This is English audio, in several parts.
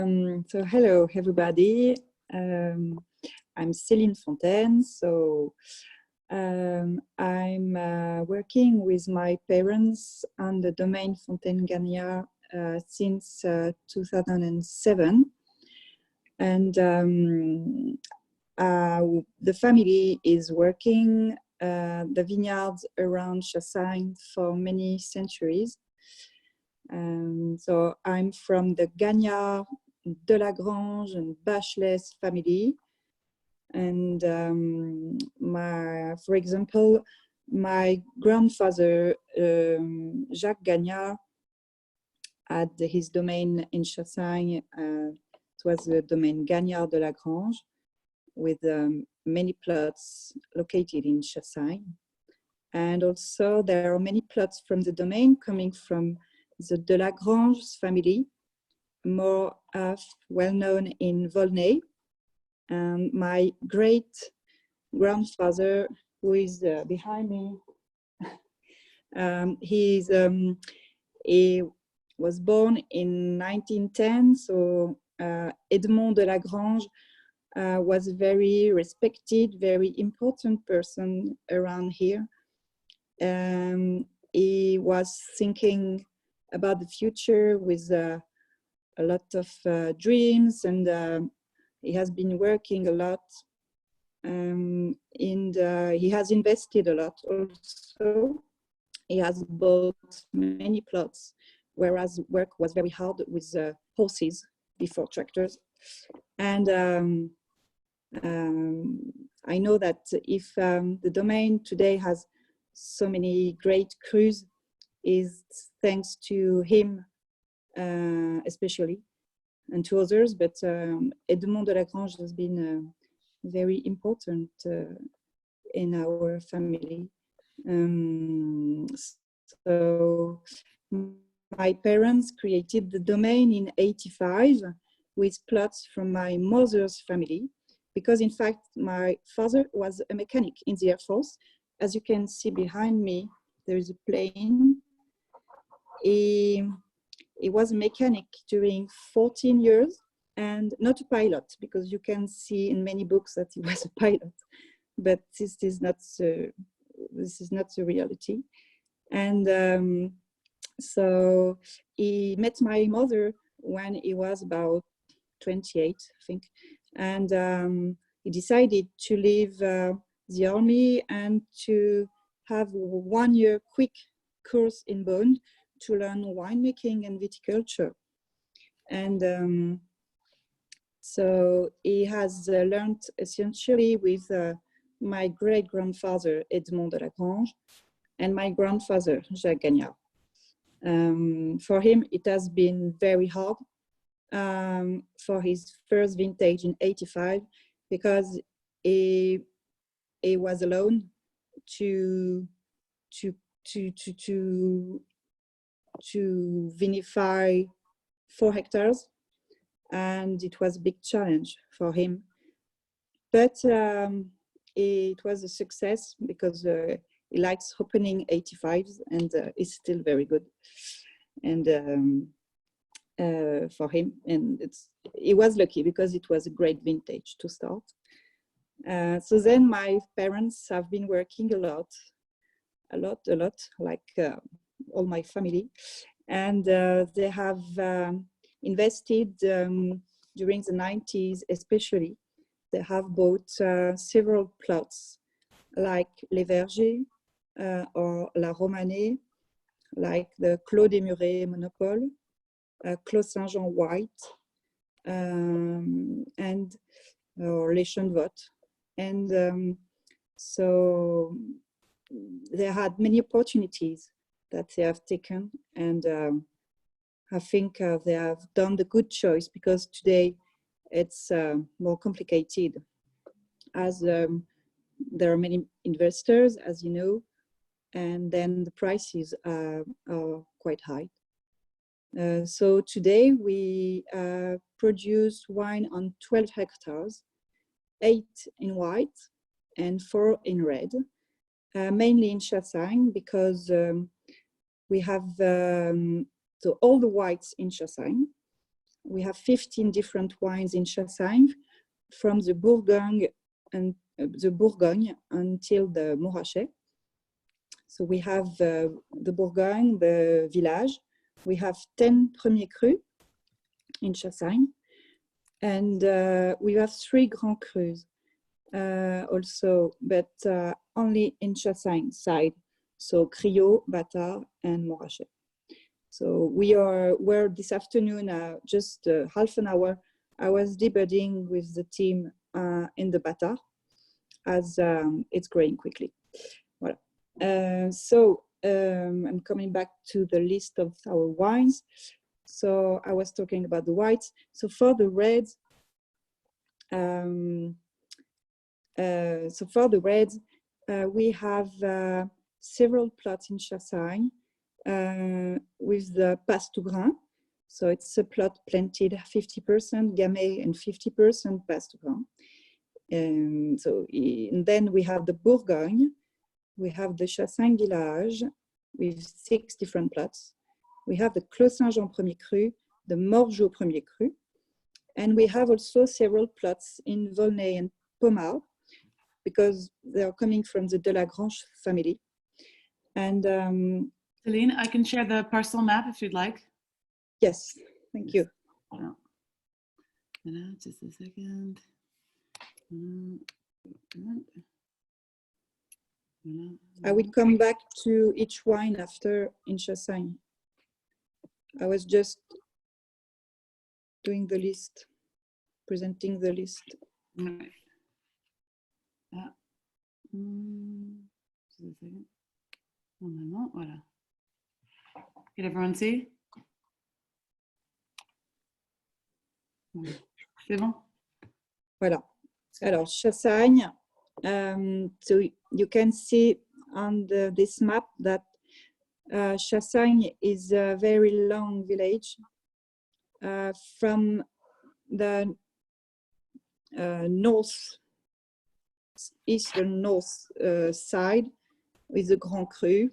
So hello everybody, I'm Celine Fontaine. I'm working with my parents on the domain Fontaine-Gagnard since 2007, and the family is working the vineyards around Chassagne for many centuries. So I'm from the Gagnard, de la Grange and Bachelet family. And for example, my grandfather, Jacques Gagnard, had his domain in Chassagne. It was the domain Gagnard de la Grange, with many plots located in Chassagne. And also there are many plots from the domain coming from the de la Grange family, more well known in Volnay. And my great grandfather, who is behind me, he was born in 1910. So Edmond de la Grange was a very respected, very important person around here. He was thinking about the future with a lot of dreams, and he has been working a lot, and he has invested a lot also. He has bought many plots, whereas work was very hard with horses before tractors. And I know that if the domain today has so many great crus, is thanks to him especially, and to others, but Edmond de la Grange has been very important in our family. So my parents created the domain in 85 with plots from my mother's family, because in fact my father was a mechanic in the Air Force. As you can see behind me, there is a plane. He was a mechanic during 14 years, and not a pilot, because you can see in many books that he was a pilot, but this is not the reality. And so he met my mother when he was about 28, I think, and he decided to leave the army and to have a 1-year quick course in Bonn to learn winemaking and viticulture. And so he has learned essentially with my great-grandfather, Edmond de la Grange, and my grandfather, Jacques Gagnard. For him, it has been very hard for his first vintage in 85, because he was alone to vinify 4 hectares, and it was a big challenge for him. But it was a success, because he likes opening 85s, and it's still very good. And for him, and he was lucky because it was a great vintage to start. So then my parents have been working a lot, like all my family, and they have invested during the 90s especially. They have bought several plots like Les Vergers or La Romanée, like the Clos des Murets Monopole, Clos Saint-Jean White, and Les Chenevottes. And so they had many opportunities that they have taken, and I think they have done the good choice, because today it's more complicated, as there are many investors, as you know, and then the prices are quite high. So today we produce wine on 12 hectares, 8 in white and 4 in red, mainly in Chassagne, because we have so all the whites in Chassagne, we have 15 different wines in Chassagne, from the Bourgogne and until the Montrachet. So we have the Bourgogne, the village. We have 10 premiers crus in Chassagne, and we have 3 Grands Crus also, but only in Chassagne side. So Criot, Bâtard, and Montrachet. So we're this afternoon, just half an hour, I was debuting with the team in the Bâtard, as it's growing quickly. Voilà. I'm coming back to the list of our wines. So I was talking about the whites. So for the reds, we have several plots in Chassagne with the Passe tout Grain. So it's a plot planted 50% Gamay and 50% Passe tout Grain. And then we have the Bourgogne. We have the Chassagne village with 6 different plots. We have the Clos Saint-Jean Premier Cru, the Morgeau Premier Cru, and we have also several plots in Volnay and Pommard, because they are coming from the Delagrange family. And Celine, I can share the parcel map if you'd like. Yes, thank you. Oh. Just a second. I will come back to each wine after in Chassagne. I was just doing the list, presenting the list. All right. Just a second. Normalement, voilà. Can everyone see? C'est bon? Voilà. Alors, Chassagne. So you can see on this map that Chassagne is a very long village from the eastern north side with the Grand Cru.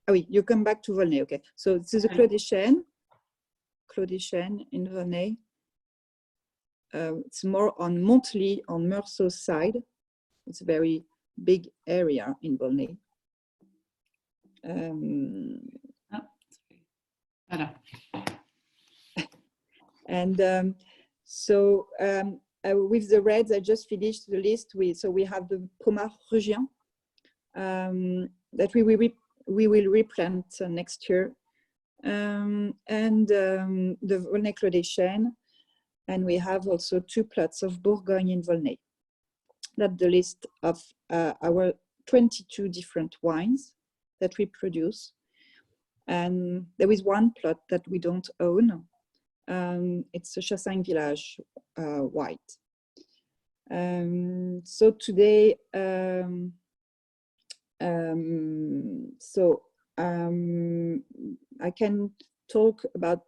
Ah oui, you come back to Volnay, okay. So this is the Clos des Chênes in Volnay. It's more on Montely, on Meursault's side. It's a very big area in Volnay. And with the reds, I just finished the list. So we have the Pommard Rugien that we will replant next year, and the Volnay Clos des Chênes, and we have also 2 plots of Bourgogne in Volnay. That's the list of our 22 different wines that we produce. And there is 1 plot that we don't own. It's a Chassagne village white. So today, I can talk about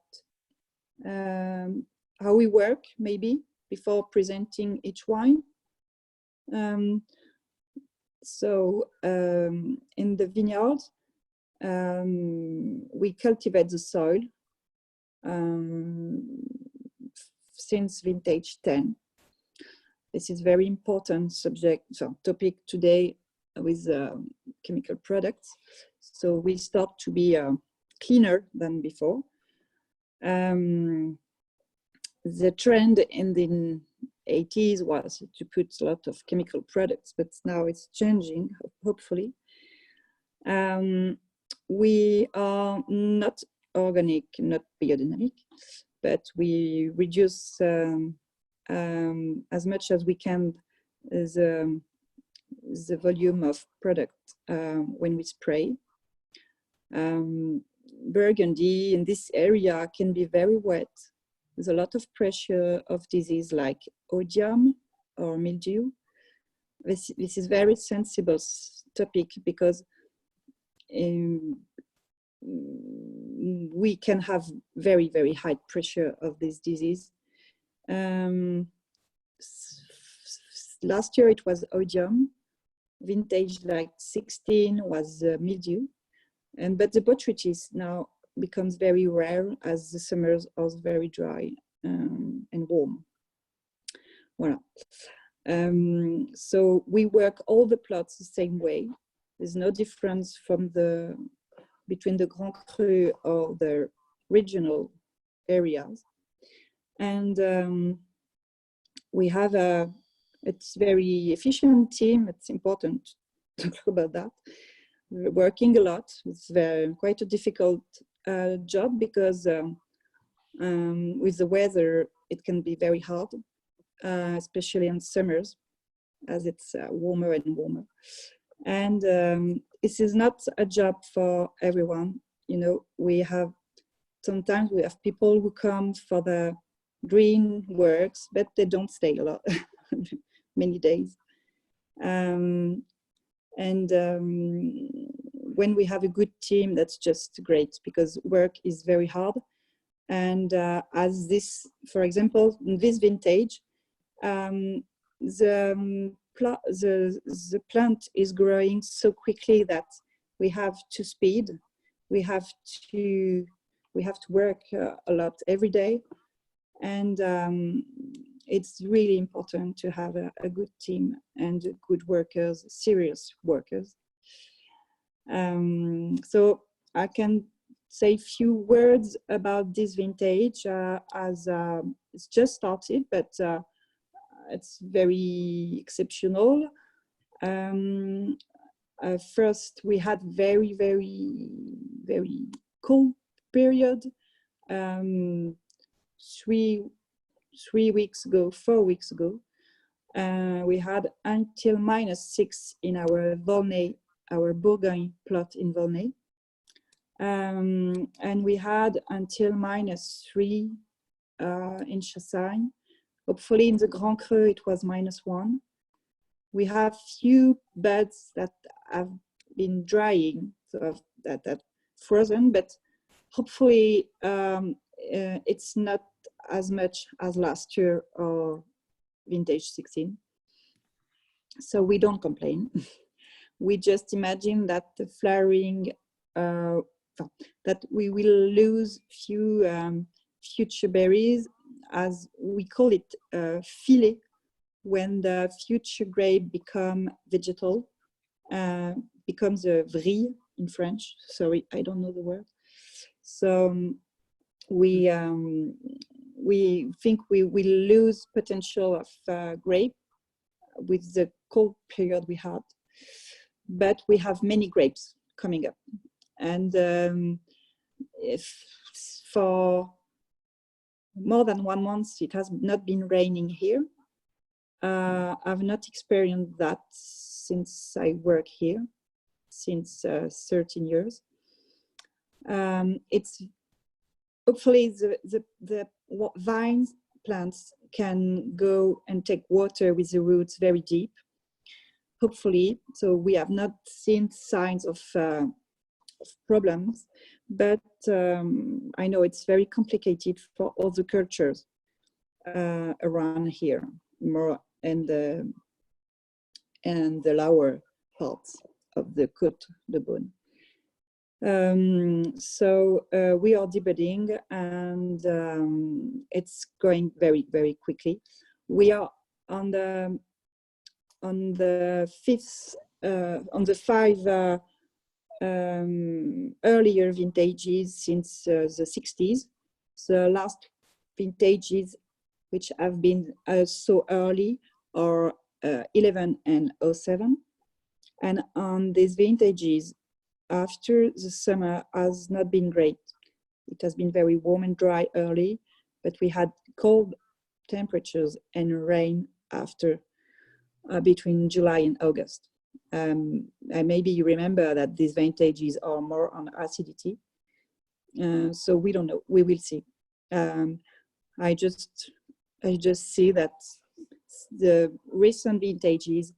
how we work, maybe, before presenting each wine. In the vineyard, we cultivate the soil since vintage 10. This is very important topic today with chemical products. So we start to be cleaner than before. The trend in the 80s was to put a lot of chemical products, but now it's changing, hopefully. We are not organic, not biodynamic, but we reduce as much as we can the volume of product when we spray. Burgundy in this area can be very wet. There's a lot of pressure of disease like odium or mildew. This is very sensible topic because we can have very, very high pressure of this disease. Last year it was odium. Vintage like 16 was mildew. But the botrytis now becomes very rare as the summers are very dry and warm. Voilà. So we work all the plots the same way. There's no difference between the Grand Cru or the regional areas. And we have it's very efficient team. It's important to talk about that. We're working a lot. It's quite a difficult job because with the weather, it can be very hard, especially in summers, as it's warmer and warmer. And this is not a job for everyone. You know, sometimes we have people who come for the green works, but they don't stay a lot, many days. And when we have a good team, that's just great, because work is very hard. And as this, for example, in this vintage, the plant is growing so quickly that we have to speed. We have to work a lot every day, and it's really important to have a good team and good workers, serious workers. So I can say a few words about this vintage as it's just started, but it's very exceptional. First, we had very, very, very cold period. 4 weeks ago, we had until -6 in our Volnay, our Bourgogne plot in Volnay. And we had until -3 in Chassagne. Hopefully in the Grand Cru it was -1. We have few beds that have been drying, so that frozen, but hopefully it's not as much as last year or vintage 16. So we don't complain. We just imagine that the flowering, that we will lose few future berries, as we call it, filet, when the future grape become vegetal, becomes a vrille in French. Sorry, I don't know the word. So we think we will lose potential of grape with the cold period we had, but we have many grapes coming up. And if for more than 1 month it has not been raining here, I've not experienced that since I work here, since 13 years. It's hopefully the vines plants can go and take water with the roots very deep, hopefully. So we have not seen signs of problems, but I know it's very complicated for all the cultures around here, more in the lower parts of the Côte de Beaune. So we are debudding, and it's going very, very quickly. We are on the 5 earlier vintages since the 60s. The last vintages which have been so early are 11 and 07. And on these vintages, after the summer has not been great. It has been very warm and dry early, but we had cold temperatures and rain after between July and August. And maybe you remember that these vintages are more on acidity. So we don't know, we will see. I just see that the recent vintages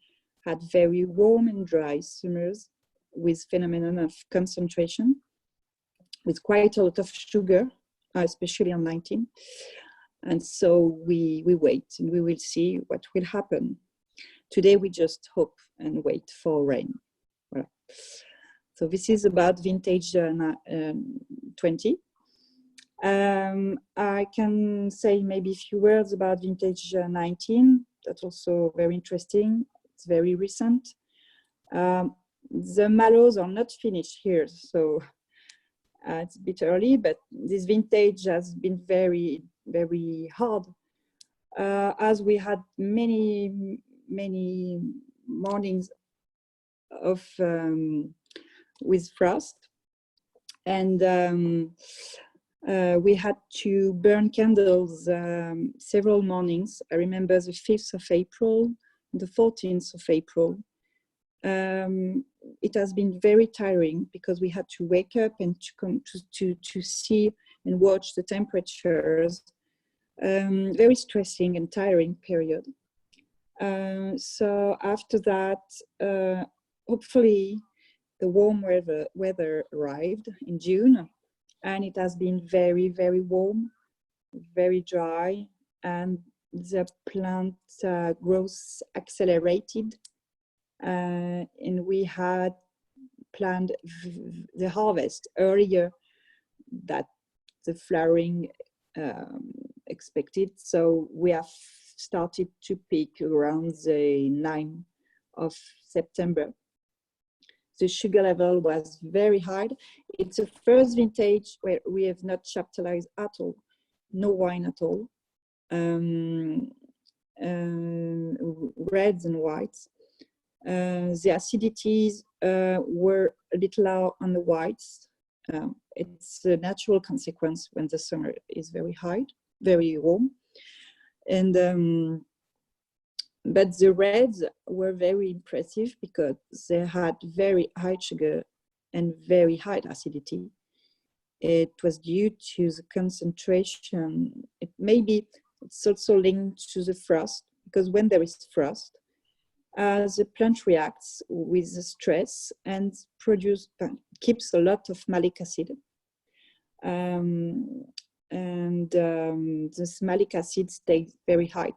had very warm and dry summers with phenomenon of concentration, with quite a lot of sugar, especially on 19. And so we wait and we will see what will happen. Today we just hope and wait for rain. Voilà. So this is about vintage 20. I can say maybe a few words about vintage 19. That's also very interesting. It's very recent. The mallows are not finished here, so it's a bit early, but this vintage has been very, very hard, as we had many mornings of with frost, and we had to burn candles several mornings. I remember the 5th of April, the 14th of April. It has been very tiring because we had to wake up and to come to see and watch the temperatures. Very stressing and tiring period. So after that, hopefully the warm weather arrived in June, and it has been very, very warm, very dry, and the plant growth accelerated. And we had planned the harvest earlier than the flowering expected. So we have started to pick around the 9th of September. The sugar level was very high. It's the first vintage where we have not chaptalized at all, no wine at all, reds and whites. The acidities were a little low on the whites. It's a natural consequence when the summer is very high, very warm. And but the reds were very impressive because they had very high sugar and very high acidity. It was due to the concentration. It's also linked to the frost, because when there is frost, the plant reacts with the stress and keeps a lot of malic acid. This malic acid stays very high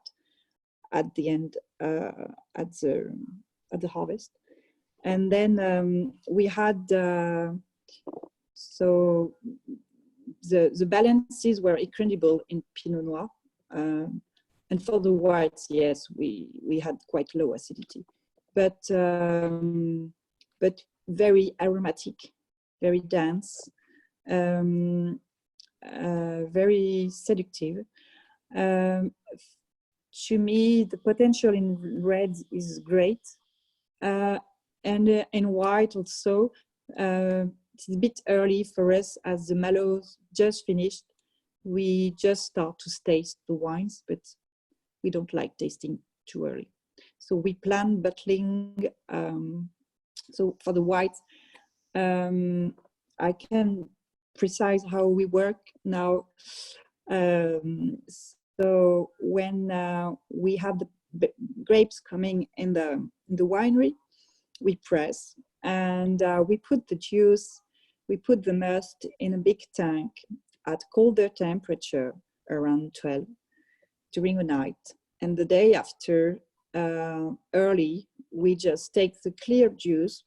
at the end, at the harvest. And then we had so the balances were incredible in Pinot Noir. And for the whites, yes, we had quite low acidity, but very aromatic, very dense, very seductive. To me, the potential in red is great, and in white also. It's a bit early for us as the mallows just finished. We just start to taste the wines, but we don't like tasting too early. So we plan bottling. So for the whites, I can precise how we work now. So when we have the grapes coming in the winery, we press and we put the juice, we put the must in a big tank at colder temperature, around 12, during the night. And the day after, early, we just take the clear juice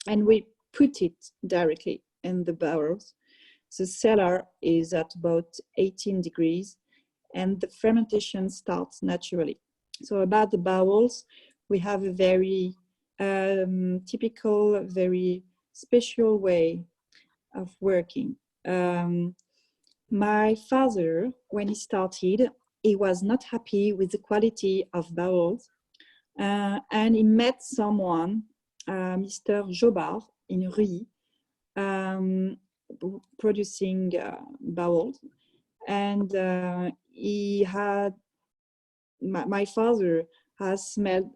and we put it directly in the barrels. The cellar is at about 18 degrees and the fermentation starts naturally. So about the barrels, we have a very typical, very special way of working. My father, when he started, he was not happy with the quality of barrels, and he met someone, Mr. Jobard in Ruy, producing barrels, and he had my father has smelled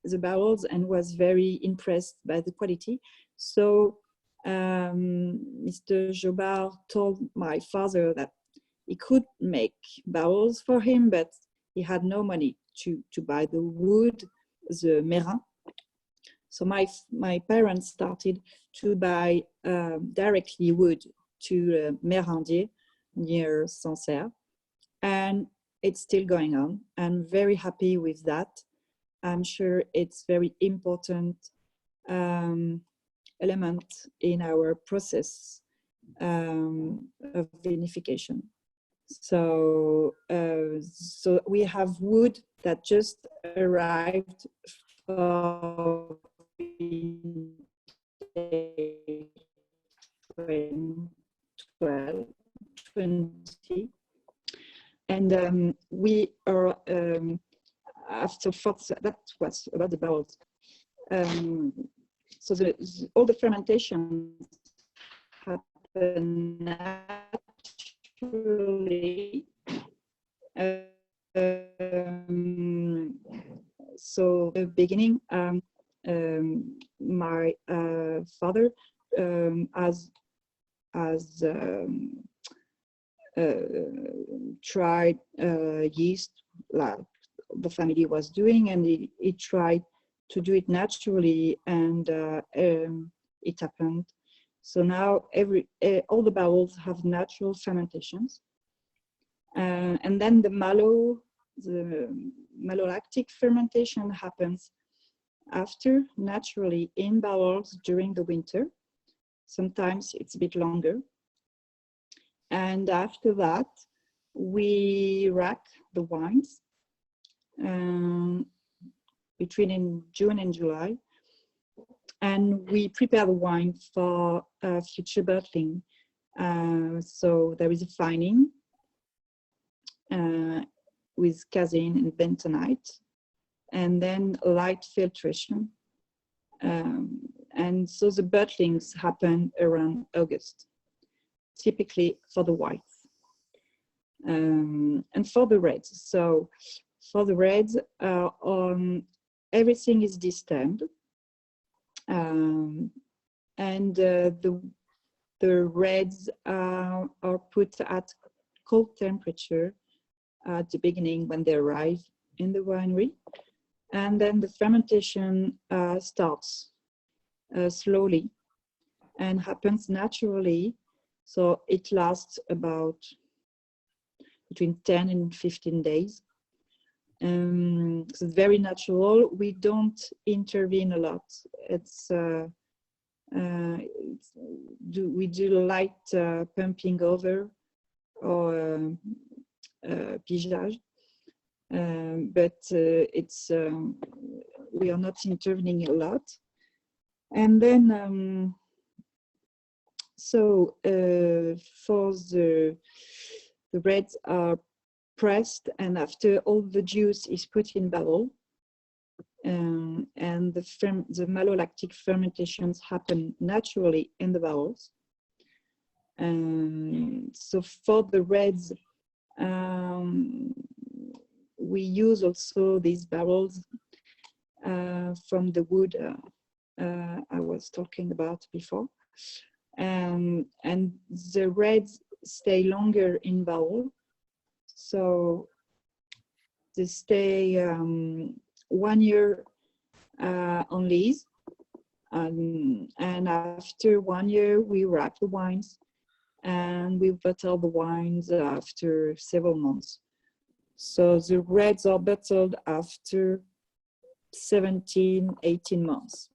the barrels and was very impressed by the quality. So Mr. Jobard told my father that he could make barrels for him, but he had no money to buy the wood, the mérin. So my parents started to buy directly wood to Mérandier near Sancerre, and it's still going on. I'm very happy with that. I'm sure it's very important element in our process of vinification. So, so we have wood that just arrived for 2020, and we are after that was about the barrels. So all the fermentation happen naturally. So the beginning, my father has tried yeast like the family was doing, and he tried to do it naturally, and it happened. So now all the barrels have natural fermentations, and then the malolactic fermentation happens after, naturally, in barrels during the winter. Sometimes it's a bit longer. And after that, we rack the wines between in June and July. And we prepare the wine for future bottling. So there is a fining with casein and bentonite, and then light filtration. And so the bottlings happen around August, typically for the whites. And for the reds, so for the reds, everything is distilled. And the reds are put at cold temperature at the beginning when they arrive in the winery, and then the fermentation starts slowly and happens naturally. So it lasts about between 10 and 15 days. So it's very natural. We don't intervene a lot. We do light pumping over or pigeage, but we are not intervening a lot. And then so for the reds are pressed, and after all the juice is put in barrel, and the malolactic fermentations happen naturally in the barrels. So for the reds, we use also these barrels from the wood I was talking about before. And the reds stay longer in barrel. So they stay 1 year on lees. And after 1 year, we rack the wines, and we bottle the wines after several months. So the reds are bottled after 17, 18 months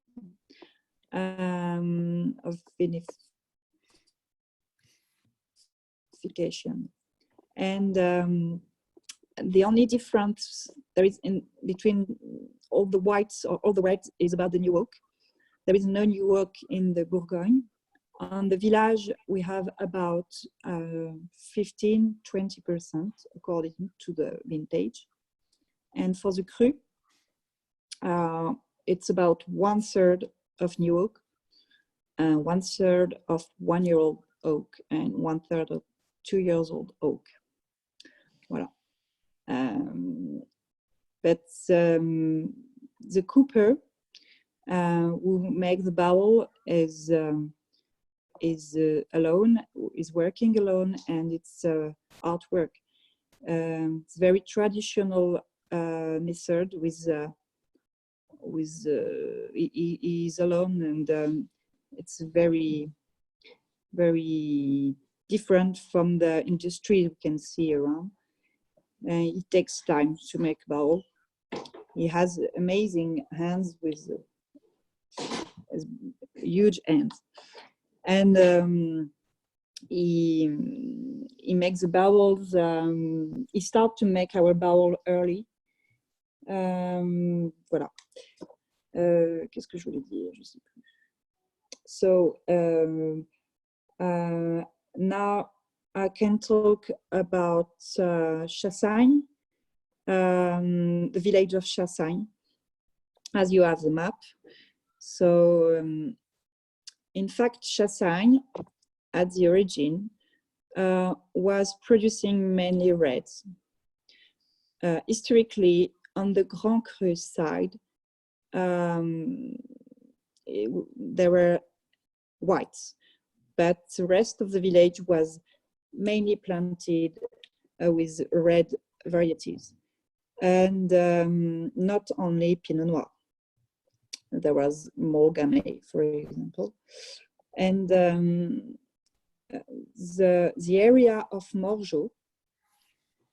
of vinification. And the only difference there is in between all the whites or all the reds is about the new oak. There is no new oak in the Bourgogne. On the village, we have about 15-20% according to the vintage. And for the cru, it's about 1/3 of new oak, 1/3 of 1-year-old oak, and 1/3 of 2-year-old oak. Voilà. But the cooper who makes the barrel is alone, is working alone, and it's artwork. It's very traditional method he is alone, and it's very, very different from the industry you can see around. It takes time to make barrel. He has amazing hands with huge hands, and he makes the barrels. He started to make our barrel early. Voilà. Qu'est-ce que je voulais dire? Je sais plus. So now I can talk about Chassagne, the village of Chassagne, as you have the map. So in fact, Chassagne, at the origin, was producing mainly reds. Historically, on the Grand Cru side, there were whites, but the rest of the village was mainly planted with red varieties, and not only Pinot Noir. There was more Gamay, for example, and the area of Morgeau,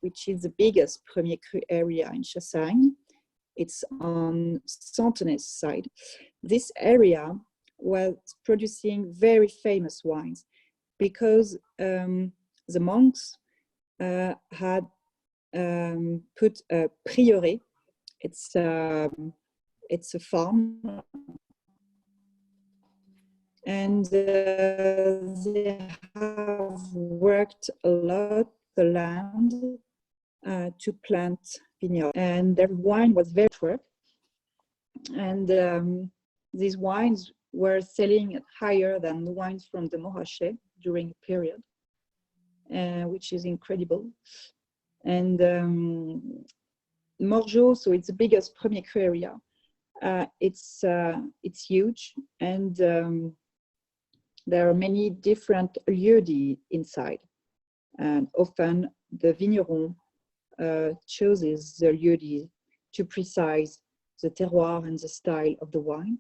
which is the biggest Premier Cru area in Chassagne, it's on Fontaine-Gagnard side. This area was producing very famous wines because the monks had put a prieuré. It's a farm, and they have worked a lot the land to plant vineyards, and their wine was very work. And these wines were selling higher than the wines from the Montrachet during a period, which is incredible. And Morgeau, so it's the biggest Premier Cru area. It's huge, and there are many different lieux-dits inside. And often the vigneron chooses the lieux-dit to precise the terroir and the style of the wine.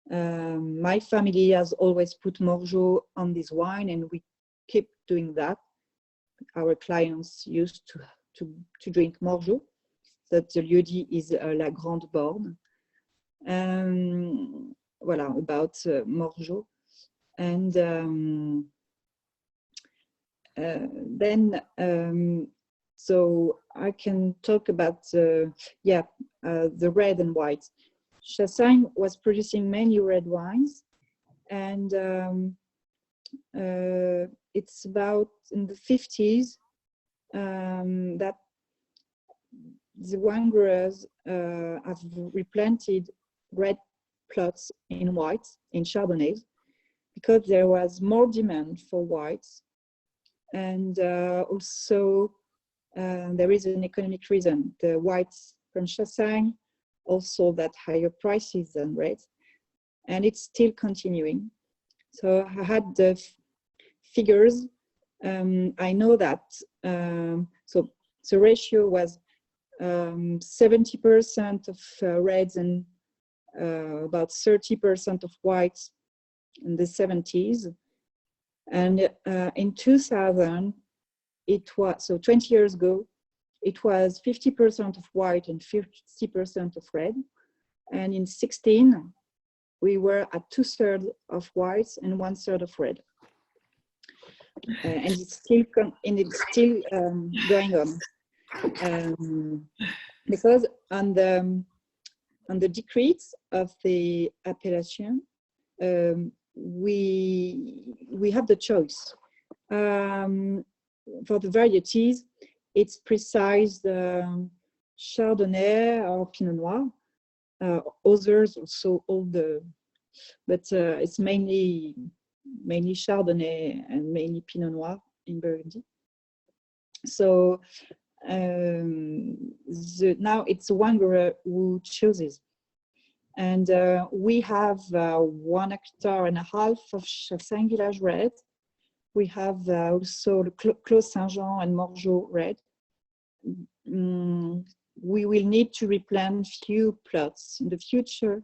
My family has always put Morgeau on this wine, and we keep doing that. Our clients used to drink Morgeau. That the lieu-dit is La Grande Borne. Voilà, about Morgeau. And then, so I can talk about the red and white. Chassagne was producing mainly red wines, and it's about in the 50s that the wine growers have replanted red plots in whites, in Chardonnays, because there was more demand for whites. And also there is an economic reason. The whites from Chassagne also at higher prices than reds, and it's still continuing. So I had the figures. I know that so the ratio was 70% of reds and about 30% of whites in the 70s. And in 2000, it was, so 20 years ago, it was 50% of white and 50% of red. And in 16, we were at 2/3 of whites and 1/3 of red. And it's still going on. Because on the decrees of the appellation, we have the choice. For the varieties, it's precise Chardonnay or Pinot Noir. Others also older, but it's mainly Chardonnay and mainly Pinot Noir in Burgundy. So now it's the wine grower who chooses. And we have 1.5 hectares of Chassagne Village red. We have also the Clos Saint-Jean and Morgeau red. We will need to replant few plots in the future,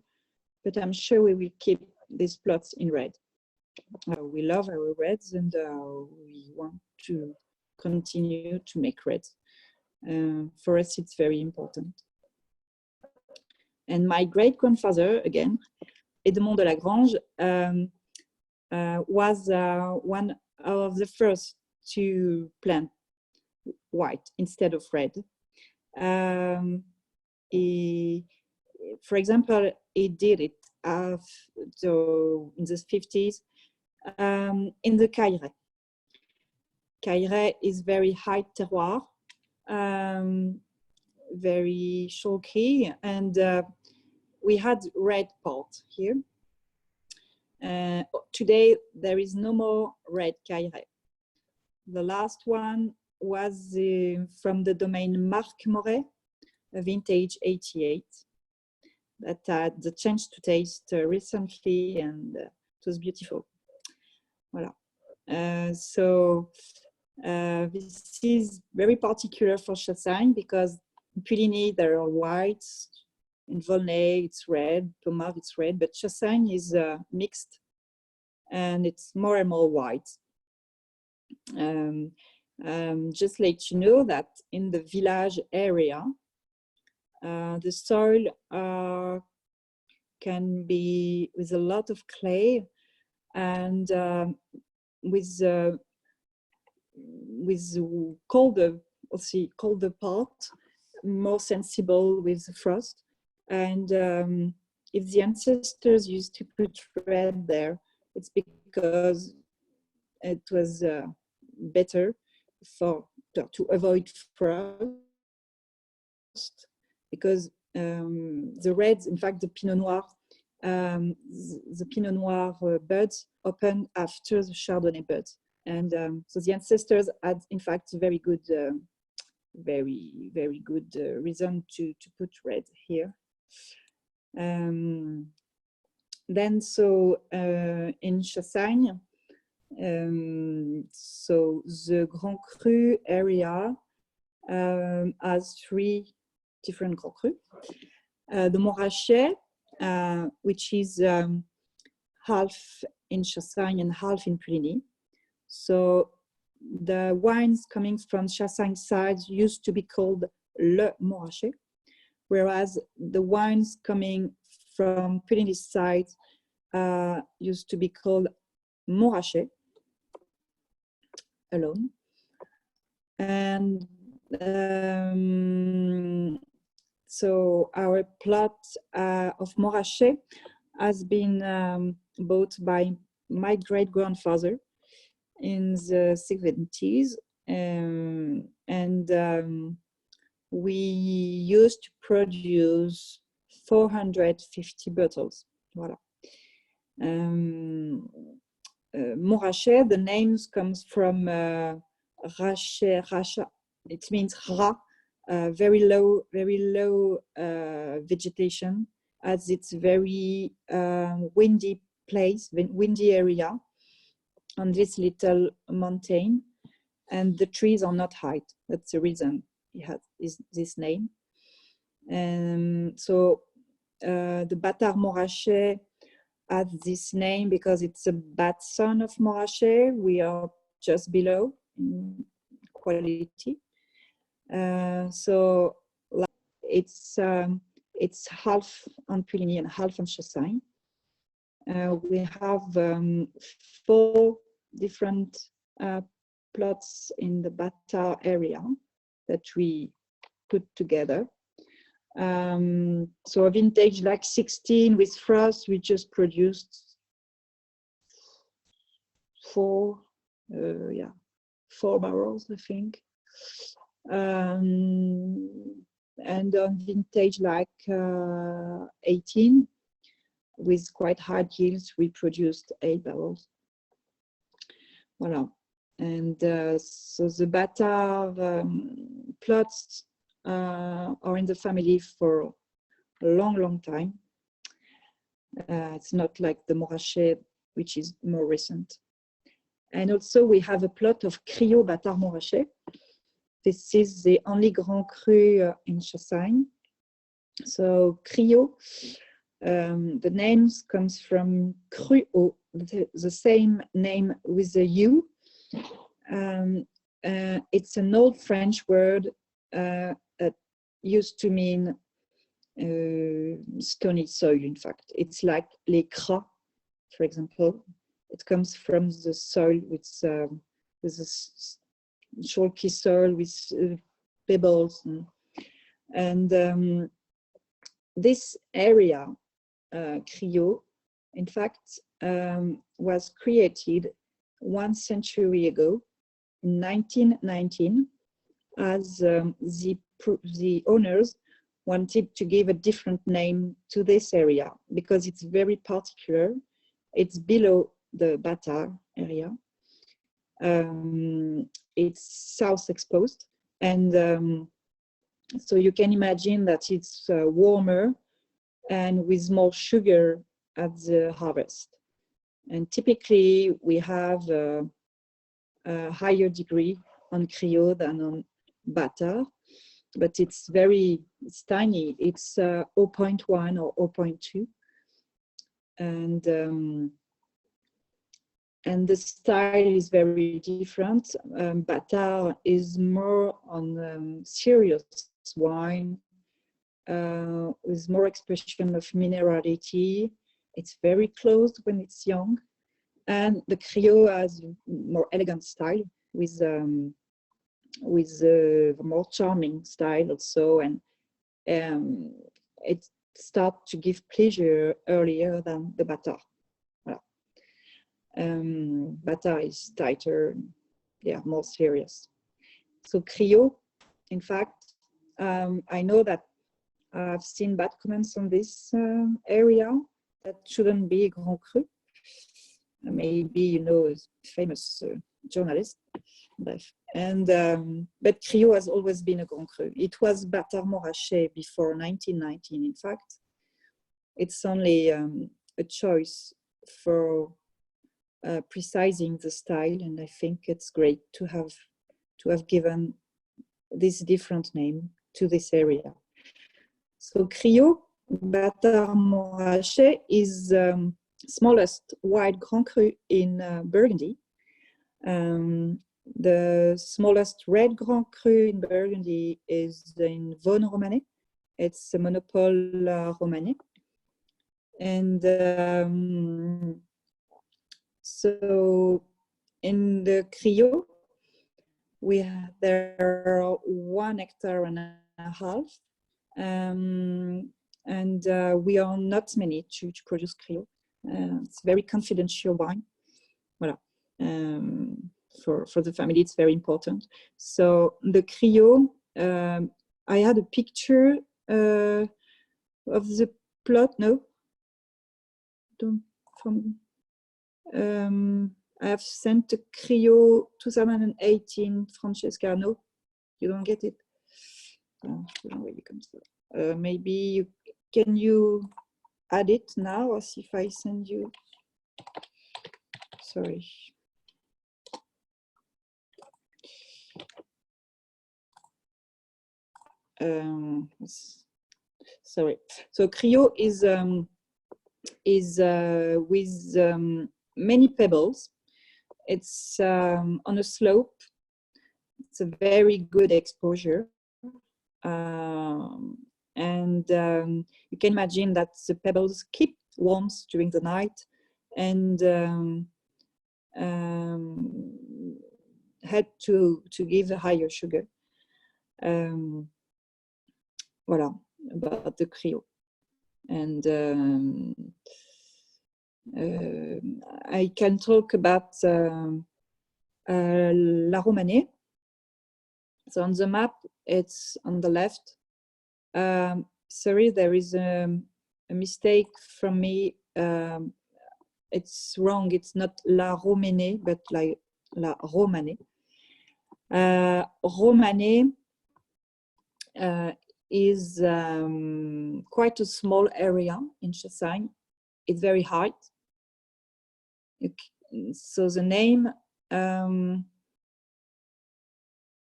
but I'm sure we will keep these plots in red. We love our reds, and we want to continue to make reds. For us, it's very important. And my great-grandfather, again, Edmond de Lagrange, was one of the first to plant white instead of red. For example, he did it in the 50s in the Cailleret. Cailleret is very high terroir, very chalky, and we had red part here. Today, there is no more red Cailleret. The last one was from the domain Marc Moret, a vintage 88, that had the chance to taste recently, and it was beautiful. Voilà. This is very particular for Chassagne, because in Puligny there are whites, in Volnay it's red, Pommard it's red, but Chassagne is mixed, and it's more and more white. Just let you know that in the village area, the soil can be with a lot of clay, and with colder part, more sensible with the frost. And if the ancestors used to put red there, it's because it was better to avoid frost, because the reds, in fact, the Pinot Noir, buds open after the Chardonnay buds, and so the ancestors had, in fact, very good, very good reason to put red here. Then, so in Chassagne, so the Grand Cru area has 3 different Grand Cru. The Montrachet, which is half in Chassagne and half in Puligny. So the wines coming from Chassagne side used to be called Le Montrachet, whereas the wines coming from Puligny side used to be called Montrachet alone. And so our plot of Montrachet has been bought by my great-grandfather in the 70s, and we used to produce 450 bottles. Voilà. Montrachet, the names comes from Racha. It means Ra, very low vegetation, as it's very windy place, windy area on this little mountain, and the trees are not high. That's the reason he has this name. So the Bâtard Montrachet has this name because it's a bad son of Montrachet. We are just below in quality. So it's half on Puligny and half on Chassagne. We have 4 different plots in the Bâtard area that we put together. So a vintage like 16 with frost, we just produced 4 barrels, I think. And on vintage like 18 with quite high yields, we produced 8 barrels. Voilà. And so the Bâtard plots are in the family for a long time. It's not like the Montrachet, which is more recent. And also we have a plot of Criot Bâtard Montrachet. This is the only Grand Cru in Chassagne. So Criot, the names comes from Cruau, the same name with the U. It's an old French word that used to mean stony soil, in fact. It's like les cras, for example, it comes from the soil with a chalky soil with pebbles, and this area, Criot, in fact, was created 1 century ago, in 1919, as the owners wanted to give a different name to this area because it's very particular. It's below the Bâtard area. It's south exposed, and so you can imagine that it's warmer and with more sugar at the harvest. And typically we have a higher degree on Criot than on Bâtard, but it's tiny. It's 0.1 or 0.2, and the style is very different. Bâtard is more on serious wine, with more expression of minerality. It's very closed when it's young, and the Criot has more elegant style with a more charming style also, and it starts to give pleasure earlier than the Bâtard. Voilà. Bâtard is tighter, yeah, more serious. So Criot, in fact, I know that I've seen bad comments on this area, that shouldn't be a Grand Cru. Maybe you know a famous journalist. And but Criot has always been a Grand Cru. It was Bâtard Montrachet before 1919. In fact, it's only a choice for precising the style, and I think it's great to have given this different name to this area. So Criot, Bâtard Montrachet is smallest white Grand Cru in Burgundy. The smallest red Grand Cru in Burgundy is in Vosne-Romanée. It's a Monopole Romanée. And so in the Criot, there are 1.5 hectares, and we are not many to produce Criot. It's very confidential wine. Voilà. For the family, it's very important. So the Criot, I had a picture of the plot. No, I have sent the Criot 2018, Francesca. No, you don't get it. Maybe can you add it now, or see if I send you? Sorry. Sorry. So Criot is with many pebbles. It's on a slope. It's a very good exposure, and you can imagine that the pebbles keep warmth during the night and help to give a higher sugar. Voilà, about the Criot. And I can talk about La Romanée. So on the map, it's on the left. Sorry, there is a mistake from me. It's wrong. It's not La Romanée, but like La Romanée. Romanée is quite a small area in Chassagne. It's very high. So the name,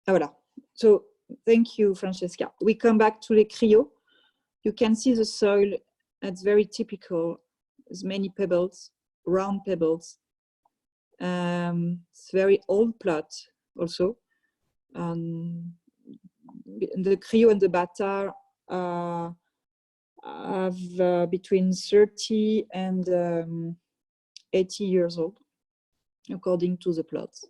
voilà. So thank you, Francesca. We come back to Les Criot. You can see the soil. It's very typical. There's many pebbles, round pebbles. It's very old plot also. The Criot and the Bâtard have between 30 and 80 years old. according to the plots.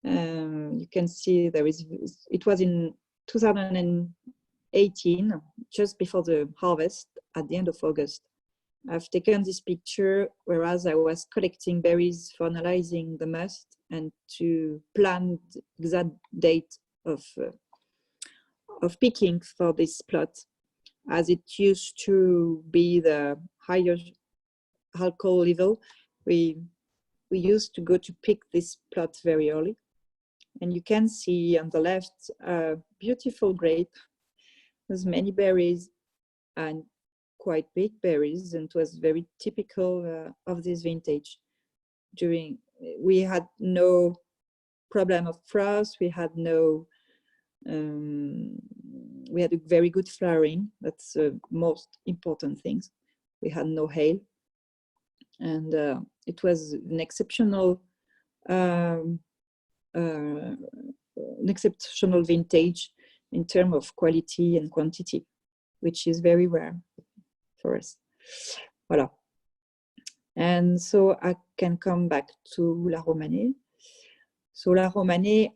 You can see it was in 2018, just before the harvest, at the end of August. I've taken this picture whereas I was collecting berries for analyzing the must and to plan the exact date of picking for this plot, as it used to be the higher alcohol level. We used to go to pick this plot very early. And you can see on the left a beautiful grape with many berries and quite big berries, and it was very typical of this vintage. We had no problem of frost, we had we had a very good flowering. That's the most important things. We had no hail, and it was an exceptional vintage in terms of quality and quantity, which is very rare for us. Voilà. And so I can come back to La Romanée. So La Romanée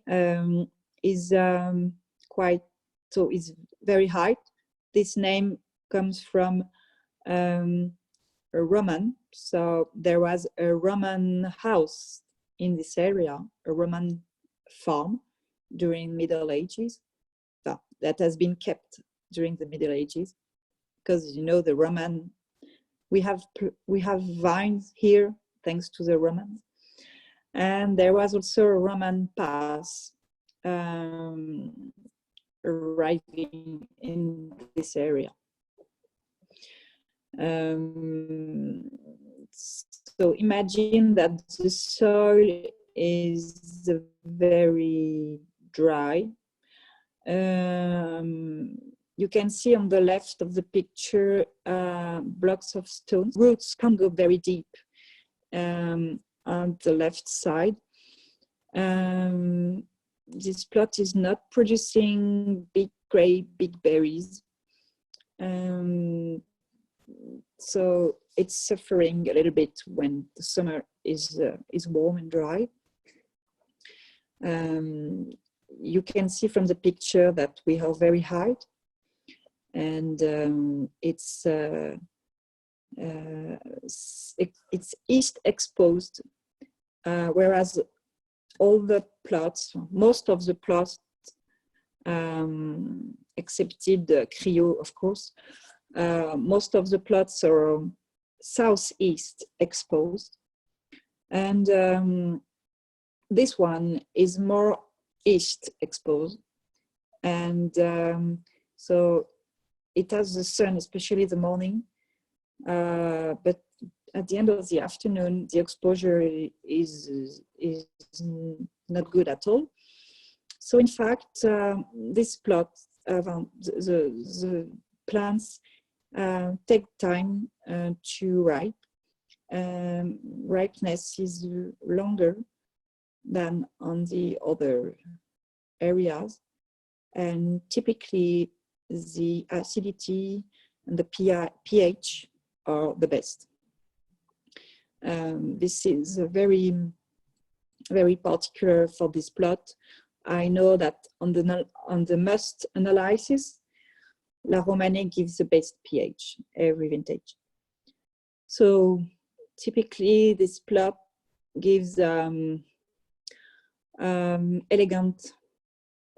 is very high. This name comes from a Roman. So there was a Roman house in this area, a Roman farm during Middle Ages. So that has been kept during the Middle Ages, because the Roman, we have vines here thanks to the Romans, and there was also a Roman pass arriving in this area. So imagine that the soil is very dry. You can see on the left of the picture blocks of stones. Roots can go very deep on the left side. This plot is not producing big berries. So it's suffering a little bit when the summer is warm and dry. You can see from the picture that we are very high, and it's east exposed, whereas all the plots, most of the plots, excepted Crio, of course, most of the plots are southeast exposed, and this one is more east exposed, and so it has the sun, especially the morning, but at the end of the afternoon, the exposure is not good at all. So in fact, this plot, the plants take time to ripe. Ripeness is longer than on the other areas, and typically the acidity and the pH are the best. This is very, very particular for this plot. I know that on the must analysis, La Romanée gives the best pH every vintage. So typically this plot gives elegant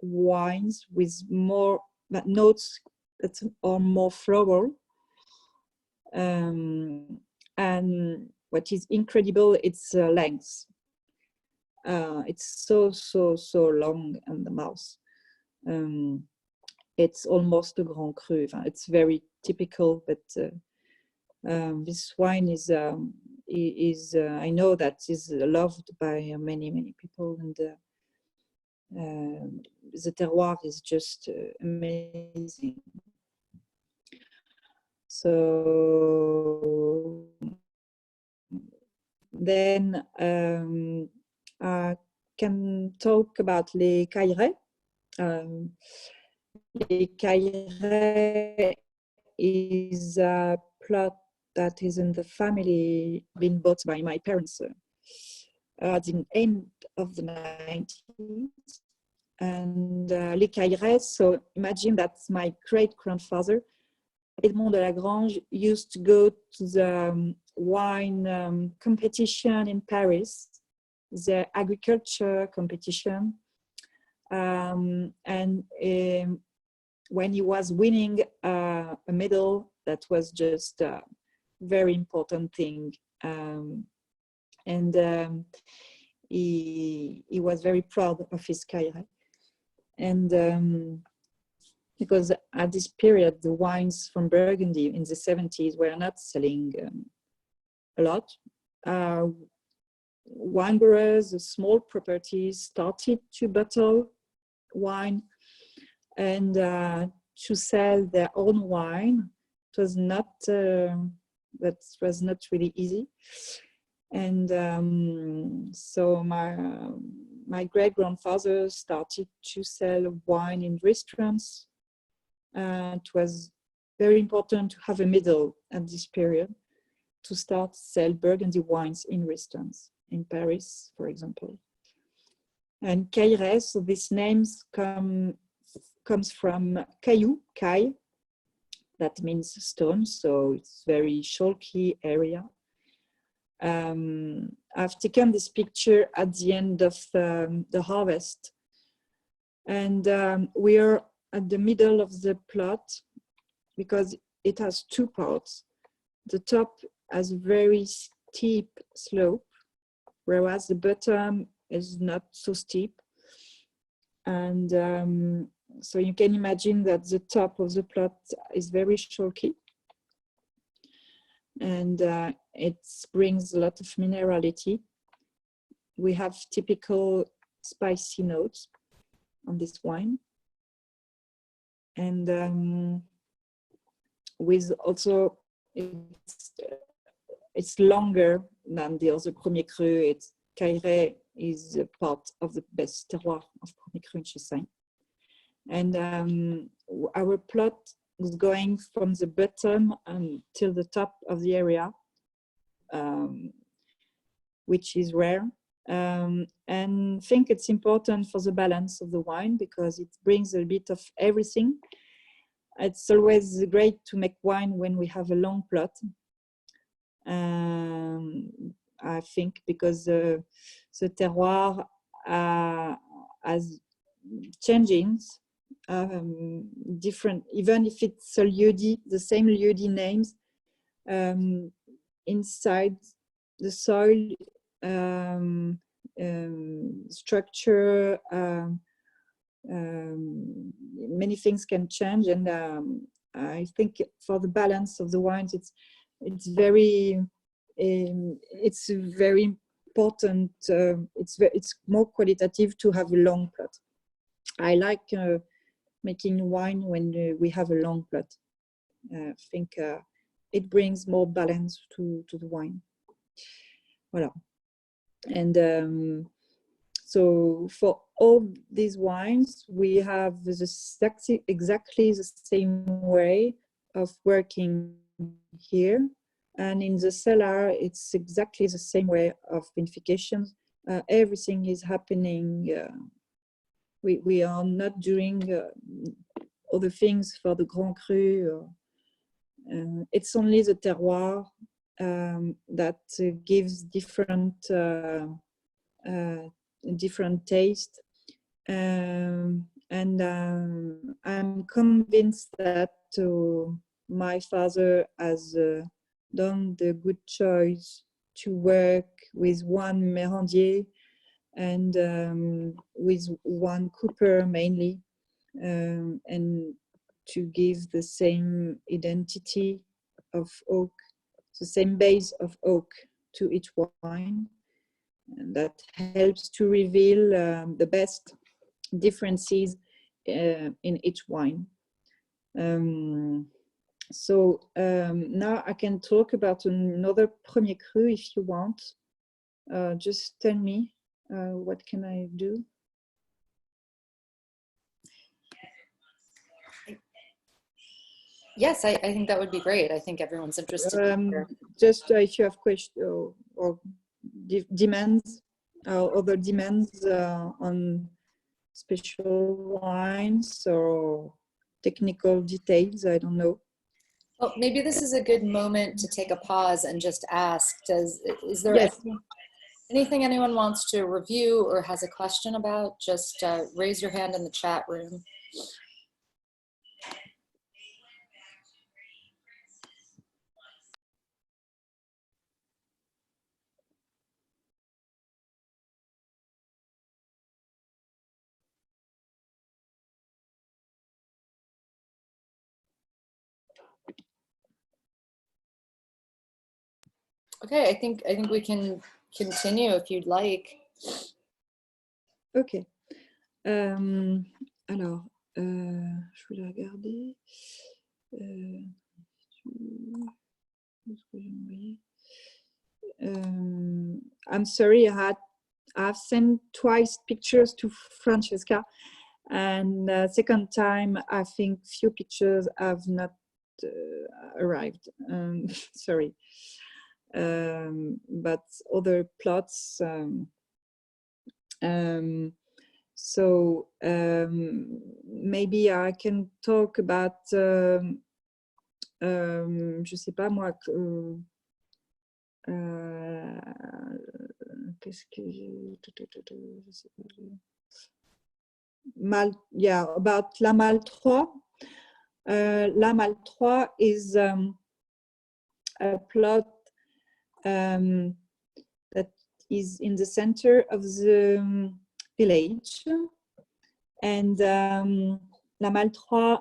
wines with more notes that are more floral. And what is incredible, its length. It's so long in the mouth. It's almost a Grand Cru. It's very typical, but this wine is I know that is loved by many people, and the terroir is just amazing. So then I can talk about les Caillerets. Les Caillerets is a plot that is in the family, been bought by my parents at the end of the 90s. And Les Caillerets, so imagine that my great-grandfather, Edmond de Lagrange, used to go to the wine competition in Paris, the agriculture competition. And when he was winning a medal, that was just a very important thing. He was very proud of his Caillerets. And because at this period, the wines from Burgundy in the 70s were not selling a lot. Wine growers, small properties started to bottle wine and to sell their own wine. It was not really easy. And so my great-grandfather started to sell wine in restaurants. It was very important to have a medal at this period to start sell Burgundy wines in restaurants in Paris, for example. And Caillerets, so these names comes from caillou, caille, that means stone, so it's very chalky area. I've taken this picture at the end of the harvest, and we are at the middle of the plot because it has two parts. The top has a very steep slope, whereas the bottom is not so steep. And so you can imagine that the top of the plot is very chalky. And it brings a lot of minerality. We have typical spicy notes on this wine. And with also, it's longer than the other Premier Cru. Caillerets is a part of the best terroir of Premier Cru in Chassagne. And our plot was going from the bottom until the top of the area, which is rare. And I think it's important for the balance of the wine because it brings a bit of everything. It's always great to make wine when we have a long plot. I think because the terroir has changes, different, even if it's a lieu-dit, the same lieu-dit names, inside the soil, structure, many things can change, and I think for the balance of the wines, it's very important. It's more qualitative to have a long plot. I like making wine when we have a long plot. I think it brings more balance to the wine. Voilà. And so for all these wines, we have exactly the same way of working here. And in the cellar, it's exactly the same way of vinification. Everything is happening. We are not doing other things for the Grand Cru. It's only the terroir that gives different taste. And I'm convinced that my father has done the good choice to work with one Mérandier and with one cooper mainly, and to give the same identity of oak, the same base of oak to each wine. And that helps to reveal the best differences in each wine. So now I can talk about another Premier Cru if you want. Just tell me, what can I do? Yes, I think that would be great. I think everyone's interested. Just if you have questions or demands, other demands on special wines or technical details? I don't know. Well, maybe this is a good moment to take a pause and just ask, is there Yes. anything anyone wants to review or has a question about? Just raise your hand in the chat room. Okay, I think we can continue if you'd like. Ok. Alors, je voulais regarder. I'm sorry, I've sent twice pictures to Francesca, and second time I think few pictures have not arrived. Sorry, but other plots. So maybe I can talk about, je sais pas moi, qu'est-ce que je sais pas, yeah, about La Malle 3. La Malle 3 is a plot that is in the center of the village, and La Malle 3,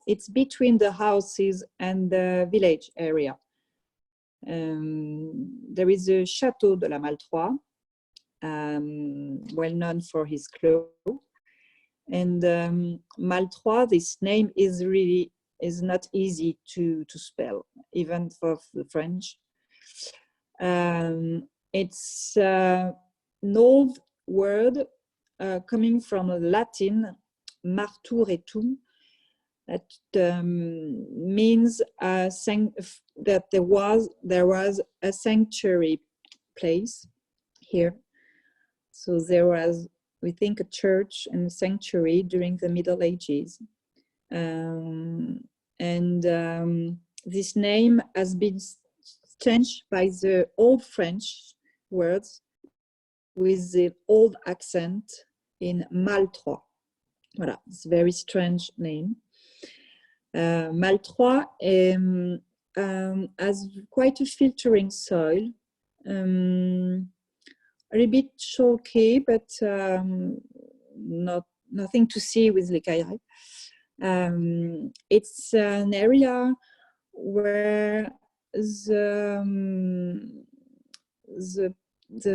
it's between the houses and the village area. There is a Chateau de la Malle 3, well known for his clos, and Malle 3, this name is not easy to spell, even for the French. It's an old word coming from Latin, marturetum, that means that there was a sanctuary place here. So there was, we think, a church and a sanctuary during the Middle Ages. This name has been changed by the Old French words with the old accent in Malle 3. Voilà, it's a very strange name. Malle 3 has quite a filtering soil, a little bit chalky, but nothing to see with Les Caillerets. It's an area where the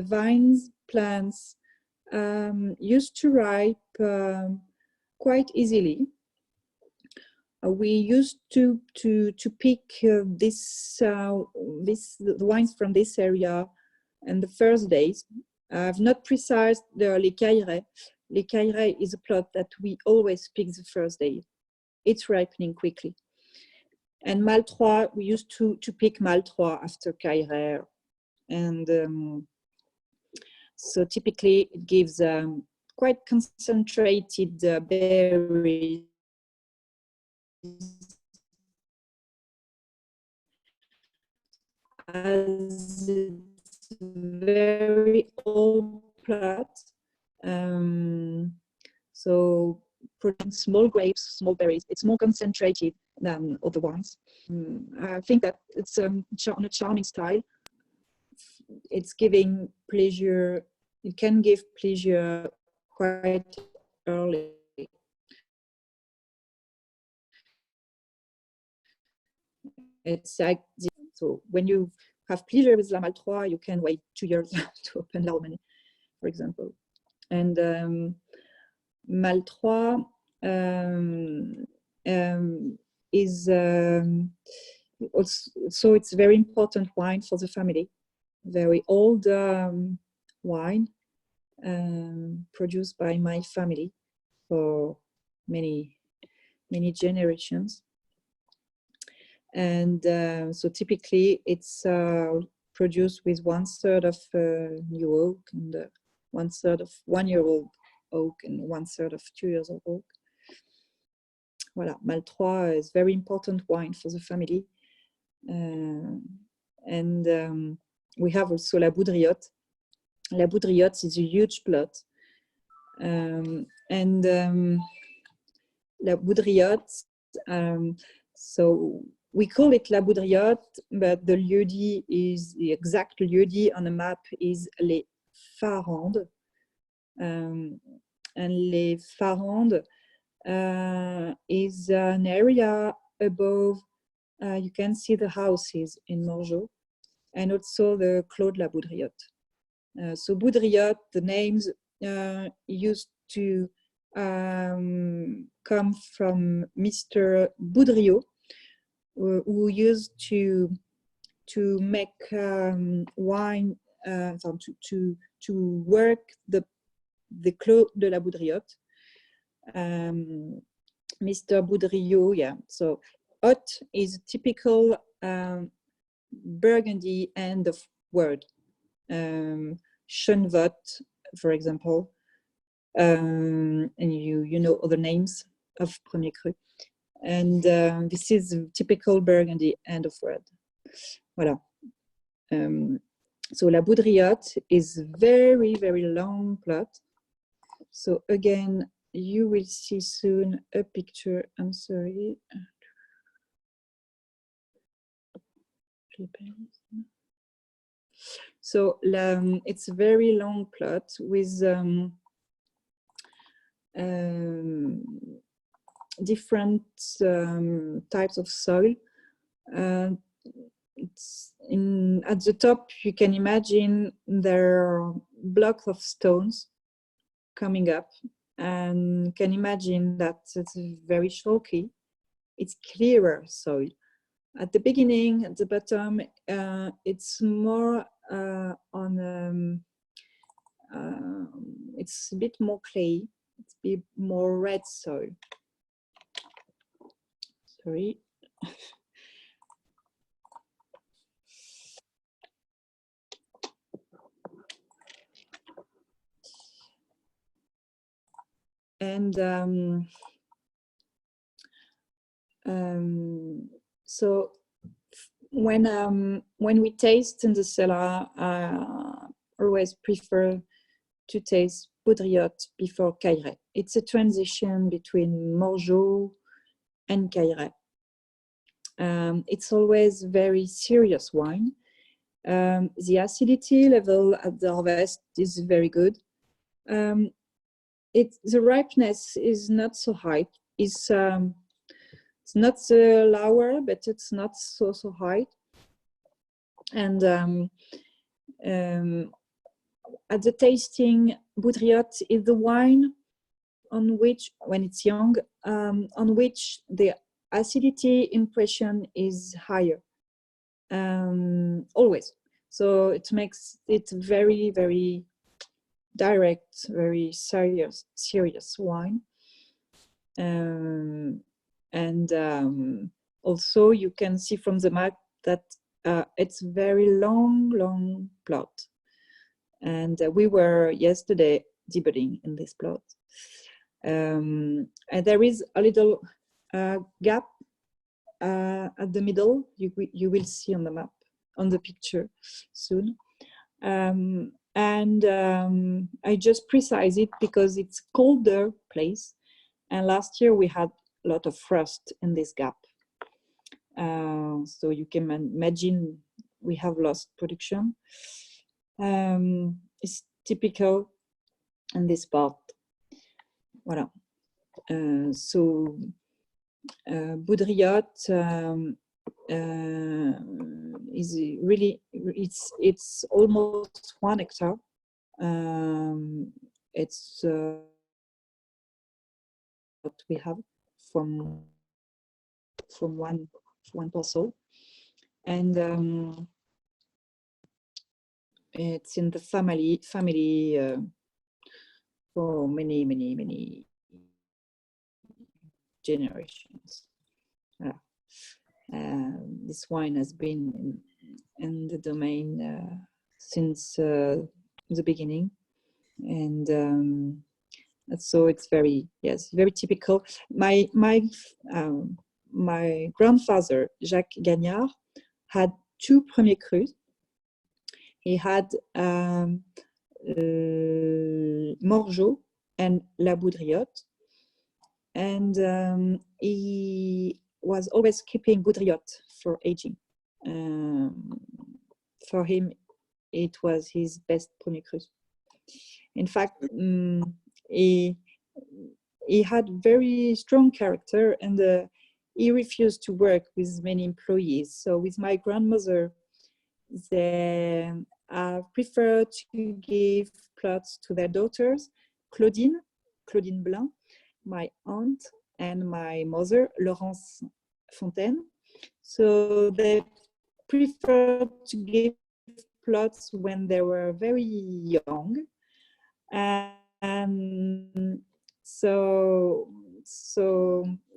vines plants used to ripe quite easily. We used to pick the wines from this area in the first days. I've not precised the Les Caillerets. Les Caillerets is a plot that we always pick the first day. It's ripening quickly. And Malle 3, we used to pick Malle 3 after Cailleret. And so typically it gives quite concentrated berries. As it's very old plot, so producing small grapes, small berries, it's more concentrated than other ones. I think that it's on a charming style. It's giving pleasure. It can give pleasure quite early. It's like, so when you have pleasure with La Malle 3, you can wait 2 years to open La Romanée, for example. And Malle 3 is also, it's a very important wine for the family. Very old wine produced by my family for many generations. And so typically it's produced with 1/3 of new oak and 1/3 of 1-year-old oak and 1/3 of 2-year-old oak. Voilà, Maltroit is very important wine for the family. We have also La Boudriotte. La Boudriotte is a huge plot. La Boudriotte, so we call it La Boudriotte, but the lieu-dit is, the exact lieu-dit on the map is Les Farandes. And Les Farandes is an area above, you can see the houses in Morgeau, and also the Clos de la Boudriotte. So Boudriotte, the names used to come from Mr. Boudriot, who used to make wine, to work the Clos de la Boudriotte. Mr. Boudriot, yeah. So Haute is a typical Burgundy end of word. Chenevotte, for example, and you know other names of Premier Cru. And this is a typical Burgundy end of word. Voilà. So La Boudriotte is very, very long plot. So again, you will see soon a picture. I'm sorry. So it's a very long plot with different types of soil. It's at the top, you can imagine there are blocks of stones coming up, and can imagine that it's very chalky. It's clearer soil. At the beginning, at the bottom, it's more it's a bit more clay. It's a bit more red soil. Sorry. And so when we taste in the cellar, I always prefer to taste Boudriotte before Cailleret. It's a transition between Morgeau and Cailleret. It's always very serious wine. The acidity level at the harvest is very good. The ripeness is not so high. It's not lower, but it's not so high. And at the tasting, Boudriotte is the wine on which, when it's young, on which the acidity impression is higher, always. So it makes it very, very direct, very serious wine. Also you can see from the map that it's very long plot. And we were yesterday debuting in this plot. And there is a little gap at the middle. You will see on the map, on the picture soon. I just precise it because it's colder place. And last year we had a lot of frost in this gap. So you can imagine we have lost production. It's typical in this part. Voilà. So Boudriotte is really, it's almost 1 hectare. It's what we have from one parcel, and it's in the family for many generations. This wine has been in the domain since the beginning, and so it's very, yes, very typical. My grandfather, Jacques Gagnard, had two premiers crus. He had Morgeau and La Boudriotte, and he was always keeping Boudriotte for aging. For him, it was his best premier cru. In fact, he had very strong character, and he refused to work with many employees. So with my grandmother, they prefer to give plots to their daughters, Claudine Blin, my aunt, and my mother, Laurence Fontaine. So they prefer to give plots when they were very young, and so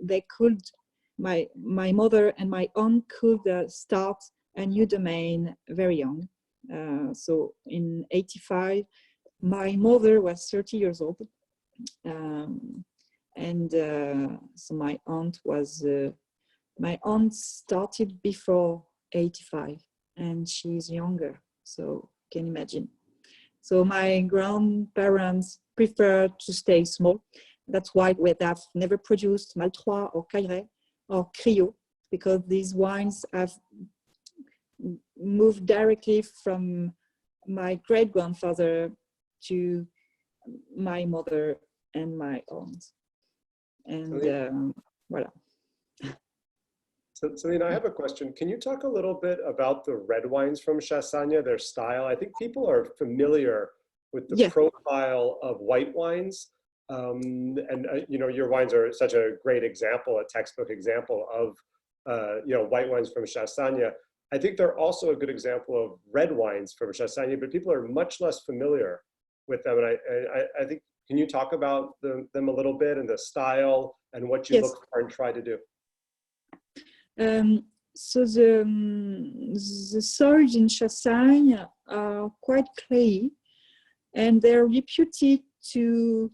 they could, my mother and my aunt could start a new domain very young. So in 85, my mother was 30 years old, so my aunt started before 85, and she's younger, so you can imagine. So my grandparents prefer to stay small. That's why we have never produced Maltroit or Cailleret or Criot, because these wines have moved directly from my great-grandfather to my mother and my aunt. And voila. So, Celine, I have a question. Can you talk a little bit about the red wines from Chassagne, their style? I think people are familiar with the profile of white wines. You know, your wines are such a great example, a textbook example of, you know, white wines from Chassagne. I think they're also a good example of red wines from Chassagne, but people are much less familiar with them. And I think, can you talk about them a little bit and the style and what you look for and try to do? So the soils in Chassagne are quite clayey, and they're reputed to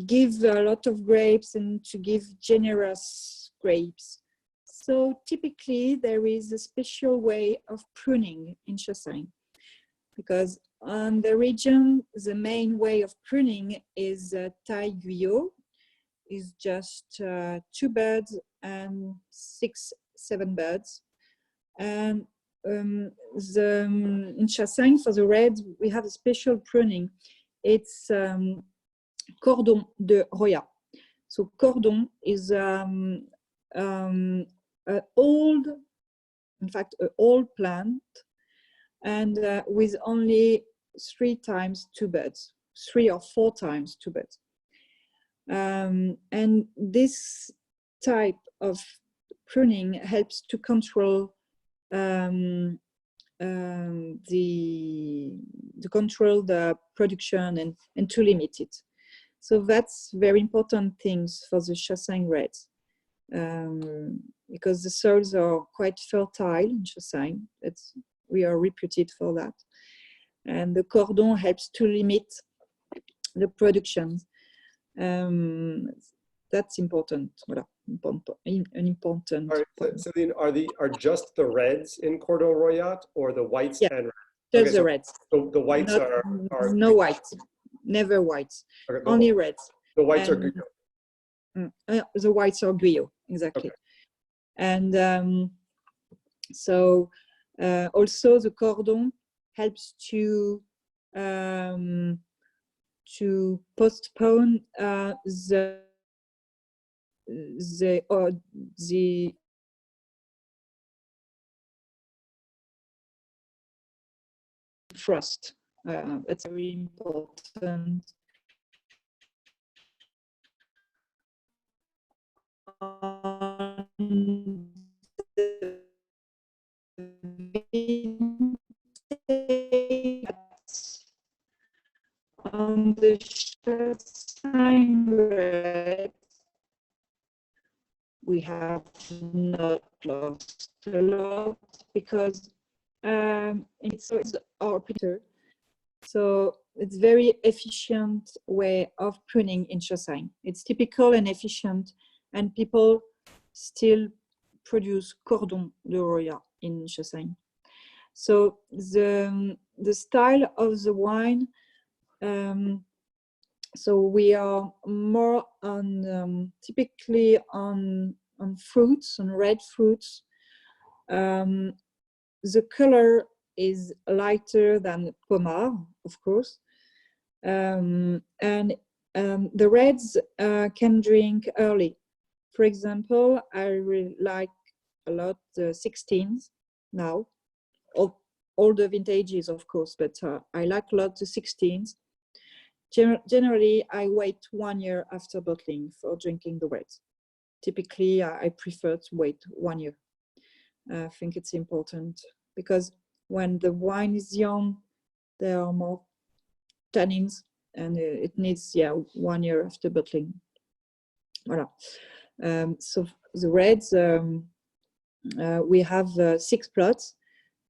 give a lot of grapes and to give generous grapes. So typically there is a special way of pruning in Chassagne, because on the region, the main way of pruning is taille guyot, is just 2 buds and 6-7 buds. And in Chassagne, for the red, we have a special pruning. It's Cordon de Roya. So Cordon is an old plant, and with only 3 times 2 buds, 3 or 4 times 2 buds. And this type of pruning helps to control the production and to limit it. So that's very important things for the Chassagne reds, because the soils are quite fertile in Chassagne. We are reputed for that. And the Cordon helps to limit the production. That's important. Voilà, an important. All right, Celine, are just the reds in Cordon Royat, or the whites and reds? Just the reds. So the whites are no whites, never whites, okay, only reds. The whites are Guyot. The whites are Guyot, exactly. Okay. And so also the Cordon helps to postpone the frost. That's very important. On the Chassagne red, we have not lost a lot because it's our printer. So it's very efficient way of pruning in Chassaigne. It's typical and efficient, and people still produce cordon de Roya in Chassaigne. So the style of the wine, so we are more on typically on fruits, on red fruits. The color is lighter than Pommard, of course, and the reds can drink early. For example, I really like a lot the 16s now, all the vintages, of course, but I like a lot the 16s. Generally, I wait 1 year after bottling for drinking the reds. Typically, I prefer to wait 1 year. I think it's important because when the wine is young, there are more tannins, and it needs 1 year after bottling. Voilà. So the reds, we have 6 plots.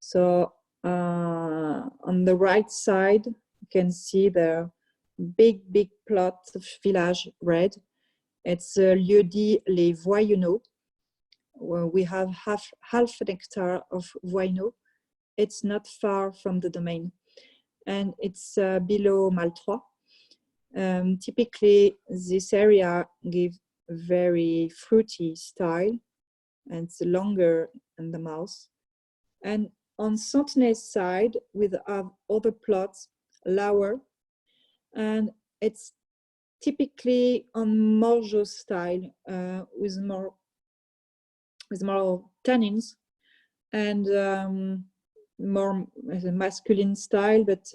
So on the right side, you can see the big plot of village red. It's lieu-dit Les Voyenots, where we have half an hectare of Voyenots. It's not far from the domain, and it's below Maltroit. Typically, this area gives very fruity style, and it's longer in the mouth. And on Fontaine-Gagnard side, we have other plots lower, and it's typically on Morgeau style with more tannins and more masculine style, but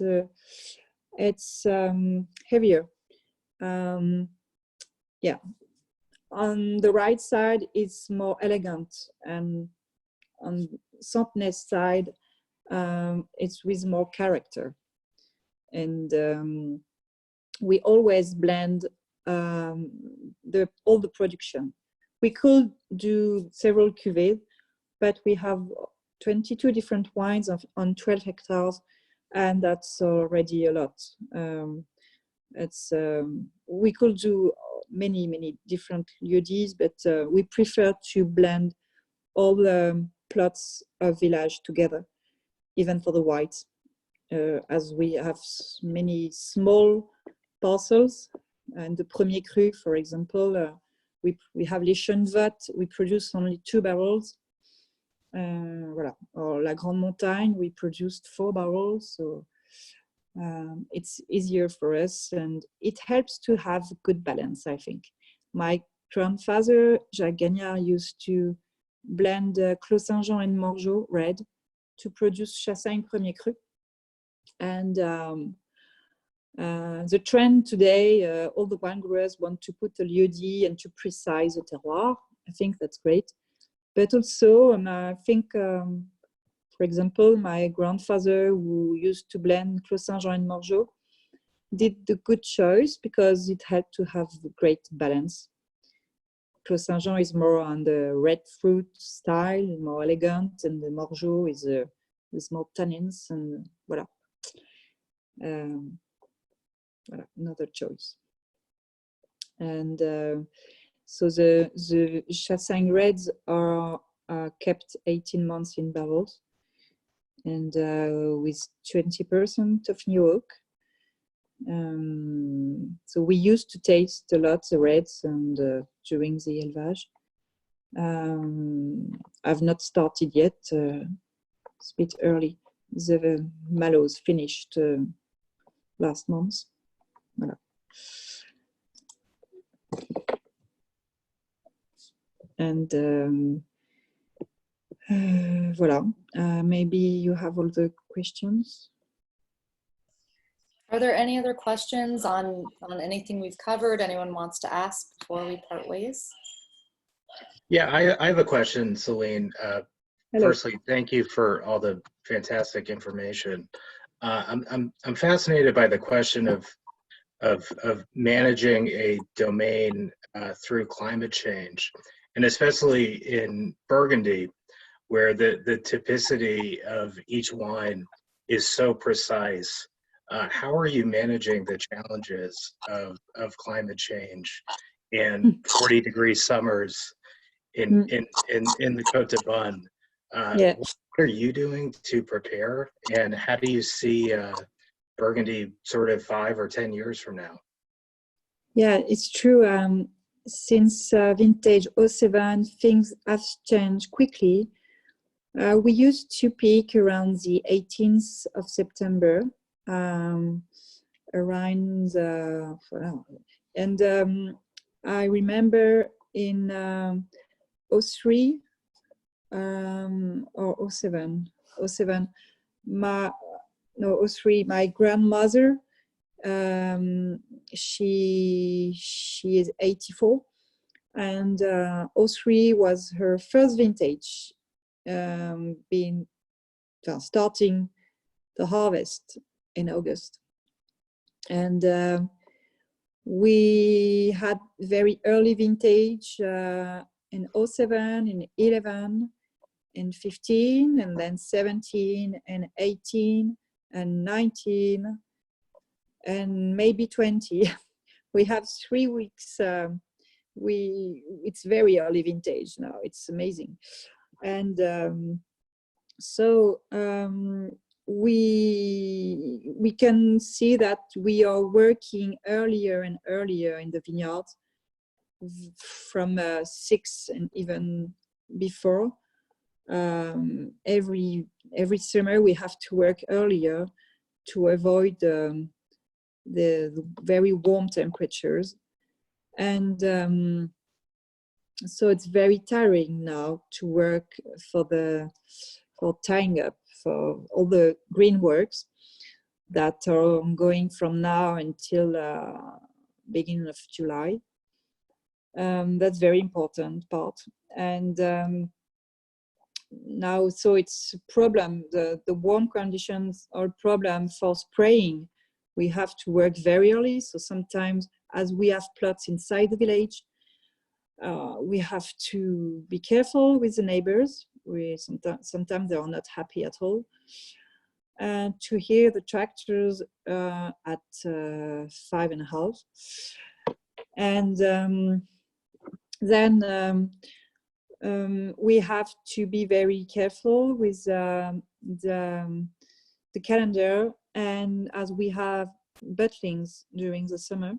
it's heavier. Yeah, on the right side it's more elegant, and on Fontaine side it's with more character. And we always blend all the production. We could do several cuvées, but we have 22 different wines on 12 hectares, and that's already a lot. We could do many different lieux-dits, but we prefer to blend all the plots of village together, even for the whites, as we have many small parcels. And the Premier Cru, for example, we have Les Chenevottes, we produce only 2 barrels. Voilà. Or La Grande Montagne, we produced 4 barrels. So it's easier for us, and it helps to have good balance, I think. My grandfather, Jacques Gagnard, used to blend Clos Saint-Jean and Morgeau red to produce Chassaigne Premier Cru. And the trend today, all the wine growers want to put a lieu-dit and to precise the terroir. I think that's great. But also, I think, for example, my grandfather, who used to blend Clos Saint-Jean and Morgeau, did the good choice because it had to have great balance. Clos Saint-Jean is more on the red fruit style, more elegant, and the Morgeau is with more tannins, and voilà. Voilà, another choice. And so the Chassaigne reds are kept 18 months in barrels, and with 20% of new oak. So we used to taste a lot the reds and during the élevage. I've not started yet. It's a bit early. The Malo's finished last month. Voilà. And voilà. Maybe you have all the questions. Are there any other questions on anything we've covered? Anyone wants to ask before we part ways? Yeah, I have a question, Celine. Hello. Firstly, thank you for all the fantastic information. I'm fascinated by the question of managing a domain through climate change, and especially in Burgundy, where the typicity of each wine is so precise. How are you managing the challenges of climate change and 40-degree summers in the Côte de Beaune? Yeah. What are you doing to prepare, and how do you see Burgundy sort of 5 or 10 years from now? Yeah, it's true. Since vintage 07, things have changed quickly. We used to peak around the 18th of September, around and I remember in 03 or 07, 03, my grandmother, she is 84, and 03 was her first vintage, starting the harvest in August. And we had very early vintage in 07, in 11, in 15, and then 17, and 18, and 19, and maybe 20. We have 3 weeks. It's very early vintage now. It's amazing. And we can see that we are working earlier and earlier in the vineyard, from 6 and even before. Every summer we have to work earlier to avoid the very warm temperatures, and so it's very tiring now to work for tying up for all the green works that are ongoing from now until beginning of July. That's very important part. And now, so it's a problem. The warm conditions are a problem for spraying. We have to work very early. So sometimes, as we have plots inside the village, we have to be careful with the neighbors. Sometimes they are not happy at all. To hear the tractors at 5:30, and then we have to be very careful with the calendar, and as we have bottlings during the summer,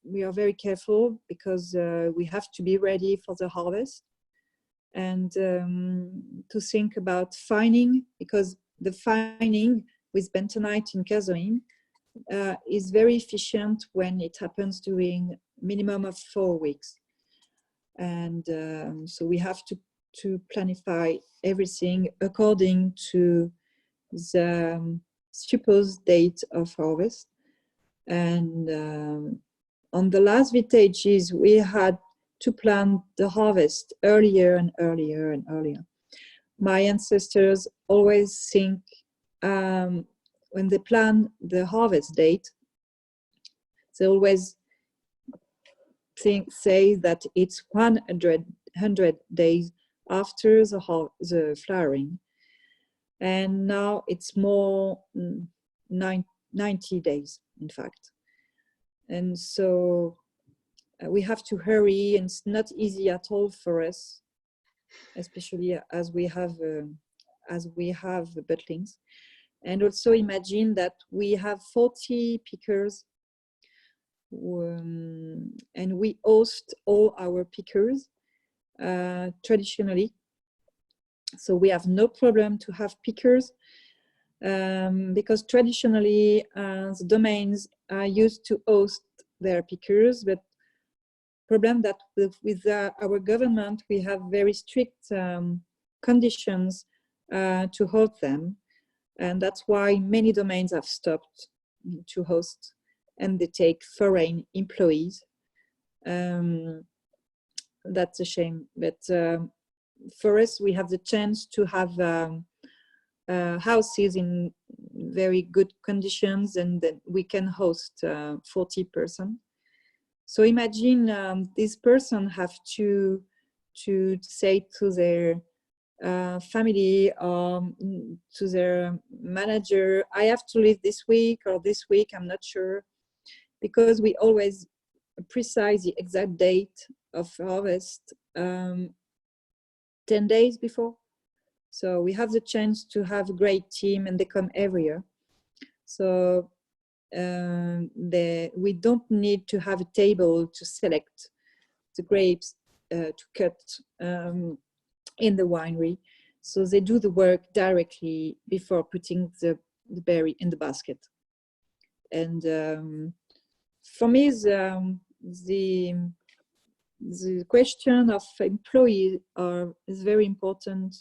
we are very careful because we have to be ready for the harvest, and to think about fining, because the fining with bentonite in Cazoine is very efficient when it happens during minimum of 4 weeks. And so we have to planify everything according to the supposed date of harvest. And on the last vintages, we had to plan the harvest earlier and earlier and earlier. My ancestors always think, when they plan the harvest date, they always say that it's 100 days after the flowering, and now it's more 90 days, in fact. And so we have to hurry, and it's not easy at all for us, especially as we have the bottlings. And also imagine that we have 40 pickers, and we host all our pickers traditionally. So we have no problem to have pickers, because traditionally the domains are used to host their pickers, but problem that with our government, we have very strict conditions to host them, and that's why many domains have stopped to host, and they take foreign employees. That's a shame, but for us, we have the chance to have houses in very good conditions, and that we can host 40 persons. So imagine this person have to to say to their family or to their manager, I have to leave this week or this week, I'm not sure, because we always precise the exact date of harvest 10 days before. So we have the chance to have a great team, and they come every year. So we don't need to have a table to select the grapes to cut in the winery. So they do the work directly before putting the berry in the basket. And for me, the question of employees is very important.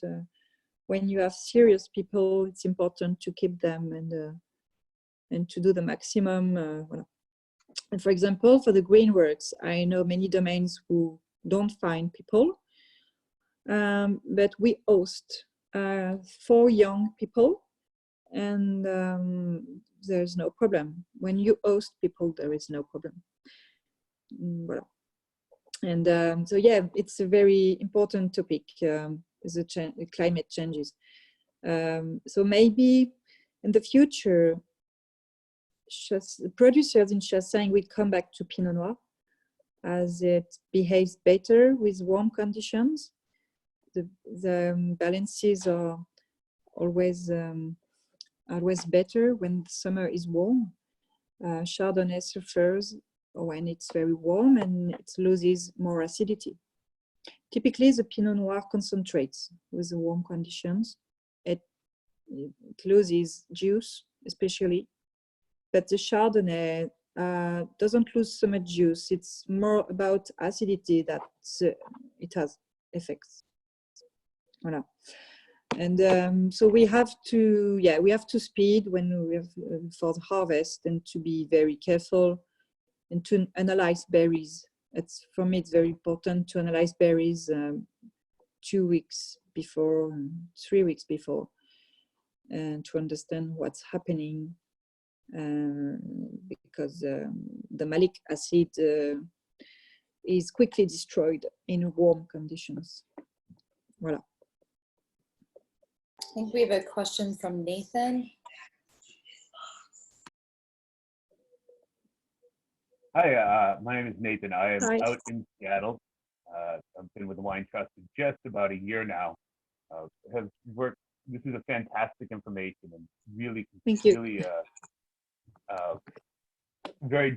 When you have serious people, it's important to keep them and to do the maximum. And for example, for the green works, I know many domains who don't find people, but we host 4 young people, and there's no problem. When you host people, there is no problem. Voilà. And so yeah, it's a very important topic, the climate changes. So maybe in the future, producers in Chassagne will come back to Pinot Noir, as it behaves better with warm conditions. The balances are always better when the summer is warm. Chardonnay suffers when it's very warm and it loses more acidity. Typically, the Pinot Noir concentrates with the warm conditions. It loses juice, especially, but the Chardonnay doesn't lose so much juice. It's more about acidity that it has effects. Voilà. And so we have to speed when we have for the harvest, and to be very careful and to analyze berries. For me, it's very important to analyze berries 2 weeks before, 3 weeks before, and to understand what's happening, because the malic acid is quickly destroyed in warm conditions. Voilà. I think we have a question from Nathan. Hi, my name is Nathan. I am Hi. out in Seattle. I've been with the Wine Trust for just about a year now. Have worked. This is a fantastic information and really, Thank you. really, very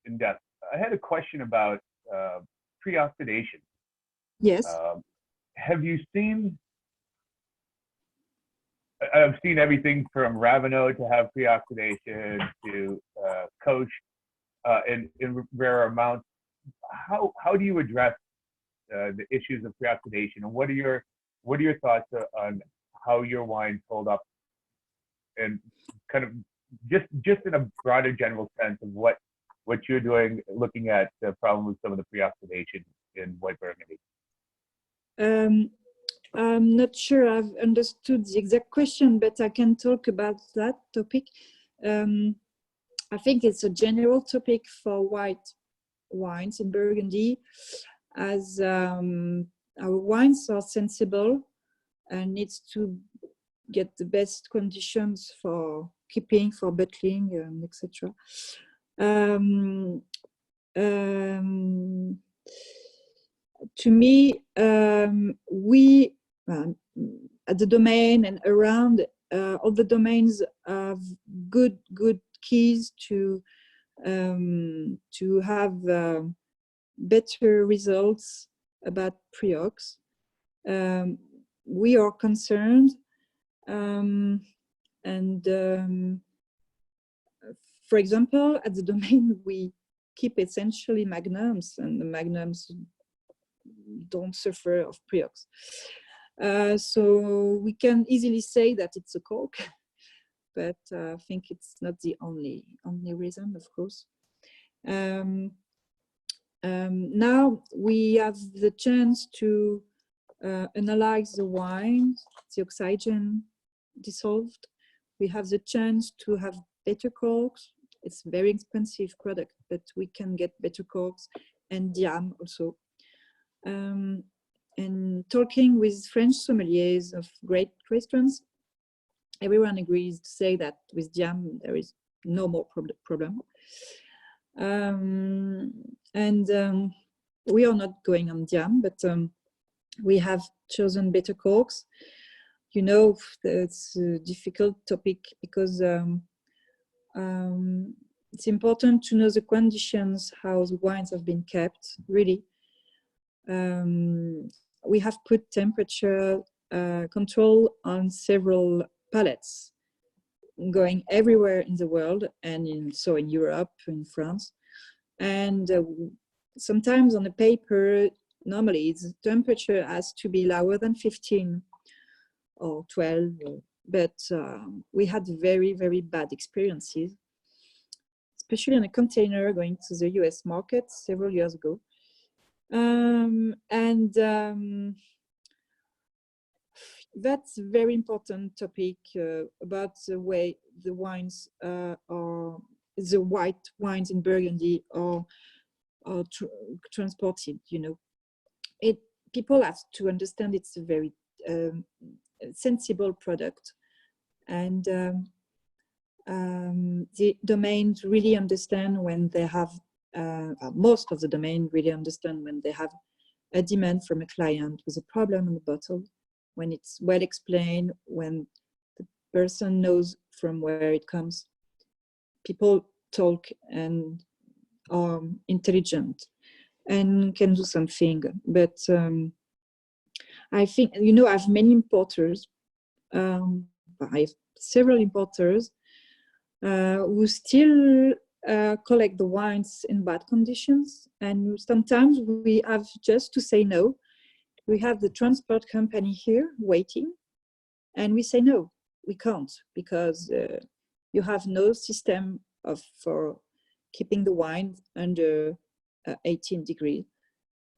in depth. I had a question about pre-oxidation. Yes. Have you seen? I've seen everything from Ravenot to have pre-oxidation to Coach in rare amounts. How do you address the issues of pre-oxidation, and what are your thoughts on how your wines hold up, and kind of just in a broader general sense of what you're doing, looking at the problem with some of the pre-oxidation in white Burgundy? I'm not sure I've understood the exact question, but I can talk about that topic. I think it's a general topic for white wines in Burgundy, as our wines are sensible and needs to get the best conditions for keeping, for bottling, etc. To me, we at the domain and around all the domains have good keys to have better results about pre-ox. We are concerned, for example, at the domain we keep essentially magnums, and the magnums don't suffer of pre-ox. So we can easily say that it's a cork, but I think it's not the only reason, of course. Now we have the chance to analyze the wine, the oxygen dissolved. We have the chance to have better corks. It's a very expensive product, but we can get better corks, and diam also. talking with French sommeliers of great restaurants, everyone agrees to say that with Diam there is no more problem. We are not going on Diam, but we have chosen better corks. You know, it's a difficult topic because it's important to know the conditions, how the wines have been kept, really. We have put temperature control on several pallets going everywhere in the world, and in Europe, in France. And sometimes on the paper, normally the temperature has to be lower than 15 or 12, but we had very, very bad experiences, especially on a container going to the US market several years ago. That's a very important topic about the way the wines are, the white wines in Burgundy are transported. You know, people have to understand it's a very sensible product, and the domains really understand when they have. Most of the domain really understand when they have a demand from a client with a problem in the bottle, when it's well explained, when the person knows from where it comes. People talk and are intelligent and can do something. But I think, you know, I have many importers, I have several importers who still collect the wines in bad conditions, and sometimes we have just to say no. We have the transport company here waiting, and we say no, we can't, because you have no system for keeping the wine under 18 degrees,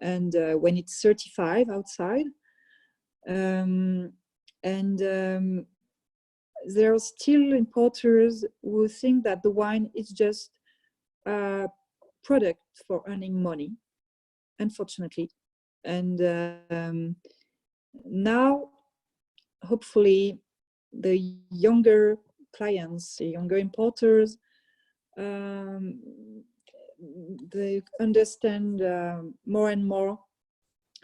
and when it's 35 outside, there are still importers who think that the wine is just a product for earning money, unfortunately. And now, hopefully, the younger clients, the younger importers, they understand more and more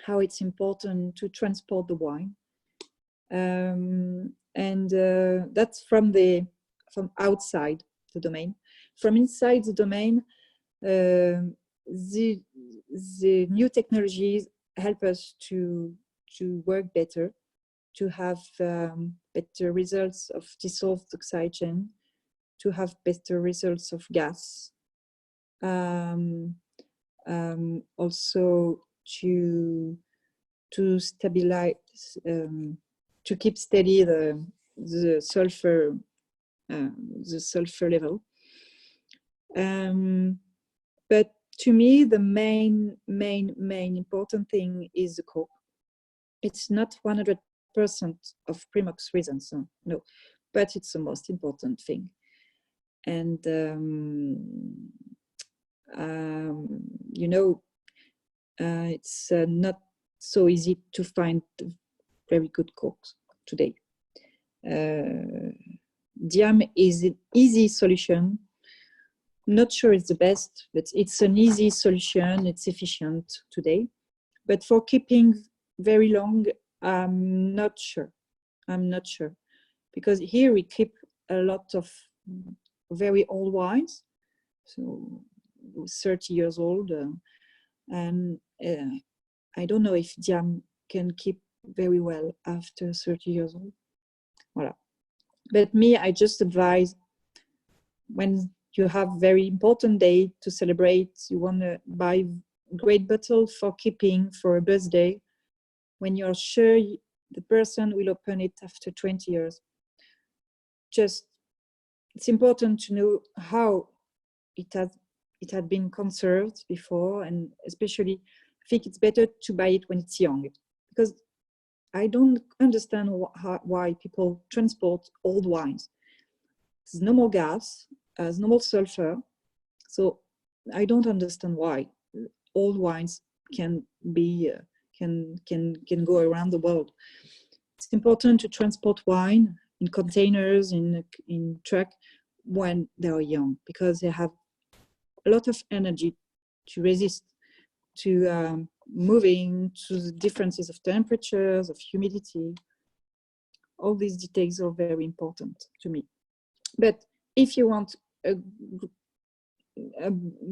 how it's important to transport the wine. That's from outside the domain. From inside the domain, the new technologies help us to work better, to have better results of dissolved oxygen, to have better results of gas, also to stabilize, to keep steady the sulfur level. But to me, the main important thing is the cork. It's not 100% of Primox reasons, no, but it's the most important thing. And you know, it's not so easy to find very good corks today. Diam is an easy solution. Not sure it's the best, but it's an easy solution. It's efficient today. But for keeping very long, I'm not sure. Because here we keep a lot of very old wines, so 30 years old, and I don't know if Diam can keep very well after 30 years old. Voilà. But me, I just advise, when you have very important day to celebrate, you want to buy great bottle for keeping for a birthday, when you're sure the person will open it after 20 years. Just, it's important to know how it had been conserved before, and especially I think it's better to buy it when it's young, because I don't understand why people transport old wines. There's no more gas, there's no more sulfur, so I don't understand why old wines can can go around the world. It's important to transport wine in containers, in truck, when they are young, because they have a lot of energy to resist to moving, to the differences of temperatures, of humidity. All these details are very important to me. But if you want a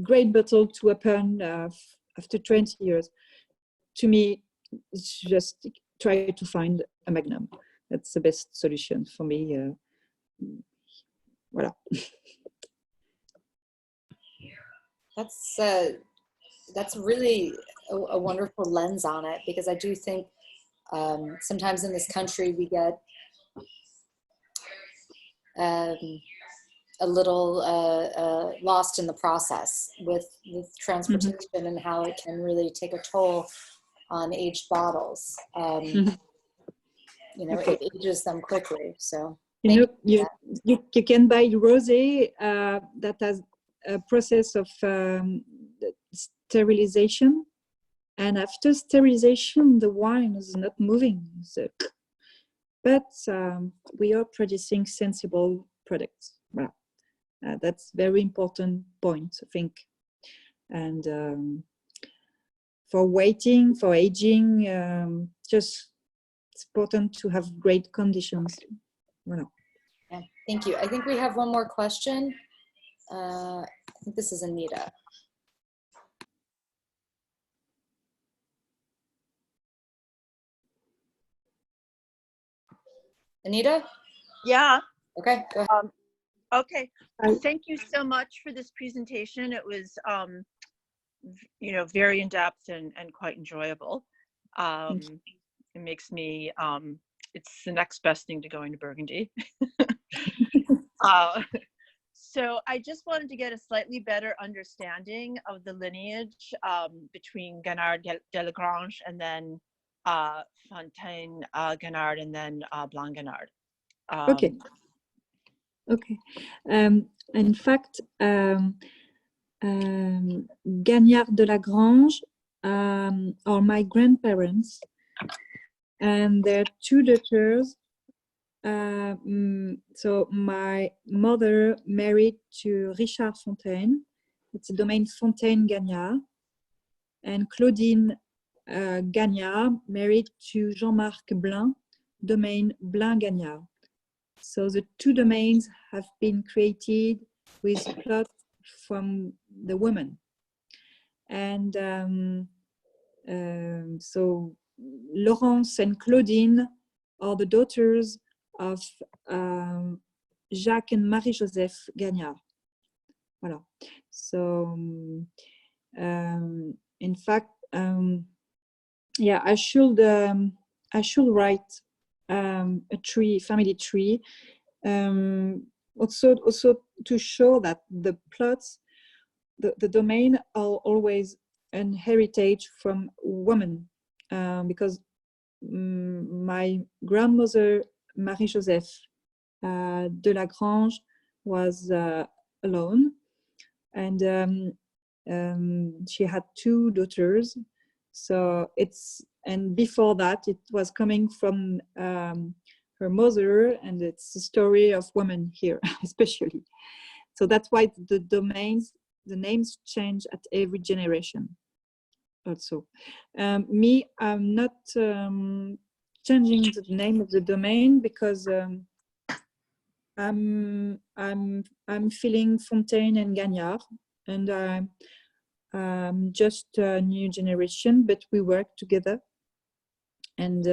great bottle to open after 20 years, to me, it's just try to find a Magnum. That's the best solution for me. Voilà. That's really a wonderful lens on it, because I do think sometimes in this country we get a little lost in the process with transportation and how it can really take a toll on aged bottles. You know, Okay. it ages them quickly. So you can buy rosé that has a process of sterilization, and after sterilization the wine is not moving. So, but we are producing sensible products. Well, that's very important point, I think. And for waiting, for aging, just it's important to have great conditions. Well. Yeah, thank you. I think we have one more question. I think this is Anita. Anita? Yeah. Okay, go ahead. Okay. Thank you so much for this presentation. It was, you know, very in depth and quite enjoyable. It makes me, it's the next best thing to going to Burgundy. So I just wanted to get a slightly better understanding of the lineage between Gagnard de la Grange and then Fontaine-Gagnard and then Blanc-Gagnard. Okay. Okay. In fact, Gagnard de la Grange are my grandparents, and their two daughters. So my mother married to Richard Fontaine. It's a domain Fontaine-Gagnard, and Claudine Gagnard married to Jean-Marc Blin, domain Blanc-Gagnard. So the two domains have been created with plots from the women. And so Laurence and Claudine are the daughters of Jacques and Marie-Joseph Gagnard. Voilà. So in fact, yeah, I should write a family tree, also to show that the plots, the domain are always an heritage from women, because my grandmother Marie-Joseph de la Grange was alone, and she had two daughters. So and before that it was coming from her mother, and it's a story of women here especially. So that's why the names change at every generation also. Me, I'm not changing the name of the domain because I'm feeling Fontaine and Gagnard, and I'm just a new generation, but we work together. And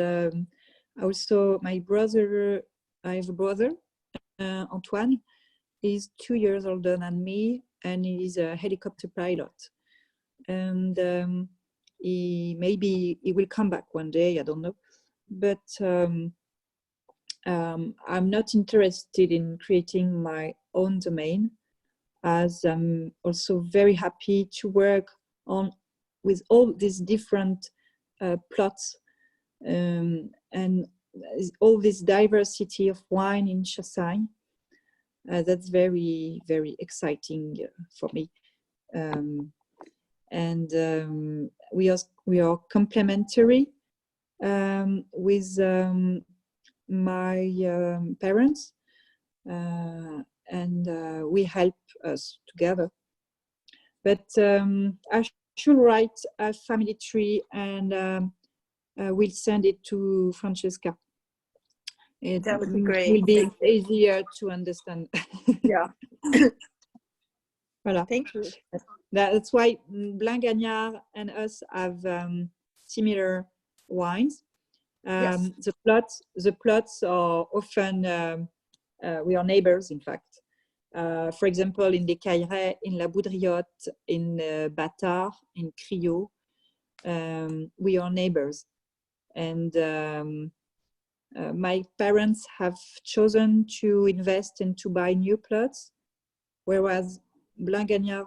also my brother, I have a brother, Antoine. He's 2 years older than me, and he's a helicopter pilot. And maybe he will come back one day, I don't know. But I'm not interested in creating my own domain, as I'm also very happy to work with all these different plots and all this diversity of wine in Chassagne. That's very, very exciting for me. and we are complementary with my parents, and we help us together. But I should write a family tree, and we'll send it to Francesca. That would be great. It will be easier to understand. Yeah. Voilà. Thank you. That's why Fontaine-Gagnard and us have similar wines. Yes. The plots are often, we are neighbors, in fact. For example, in Les Caillerets, in La Boudriotte, in Bâtard, in Criot, we are neighbors. And my parents have chosen to invest and to buy new plots, whereas Fontaine-Gagnard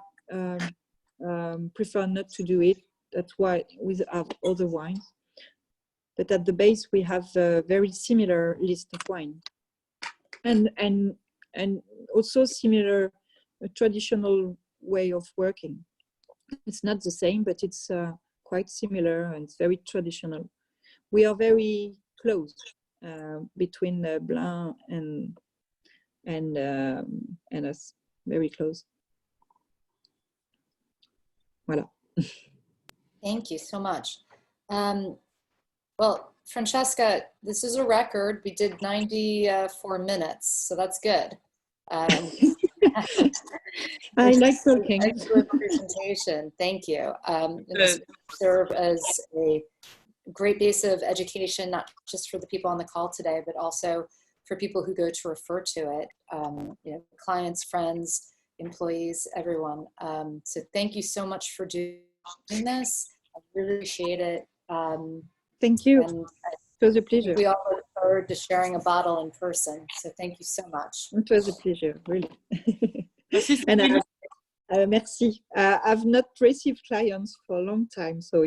prefer not to do it. That's why we have other wines. But at the base, we have a very similar list of wine, and also similar traditional way of working. It's not the same, but it's quite similar, and it's very traditional. We are very close between Blanc and us, very close. Voilà. Thank you so much. Well, Francesca, this is a record. We did 94 minutes, so that's good. I like talking. Excellent presentation. Thank you. This will serve as a great base of education, not just for the people on the call today, but also for people who go to refer to it, you know, clients, friends, employees, everyone. So thank you so much for doing this. I really appreciate it. Thank you. And it was a pleasure. We all look forward to sharing a bottle in person. So thank you so much. It was a pleasure, really. And merci. I've not received clients for a long time, so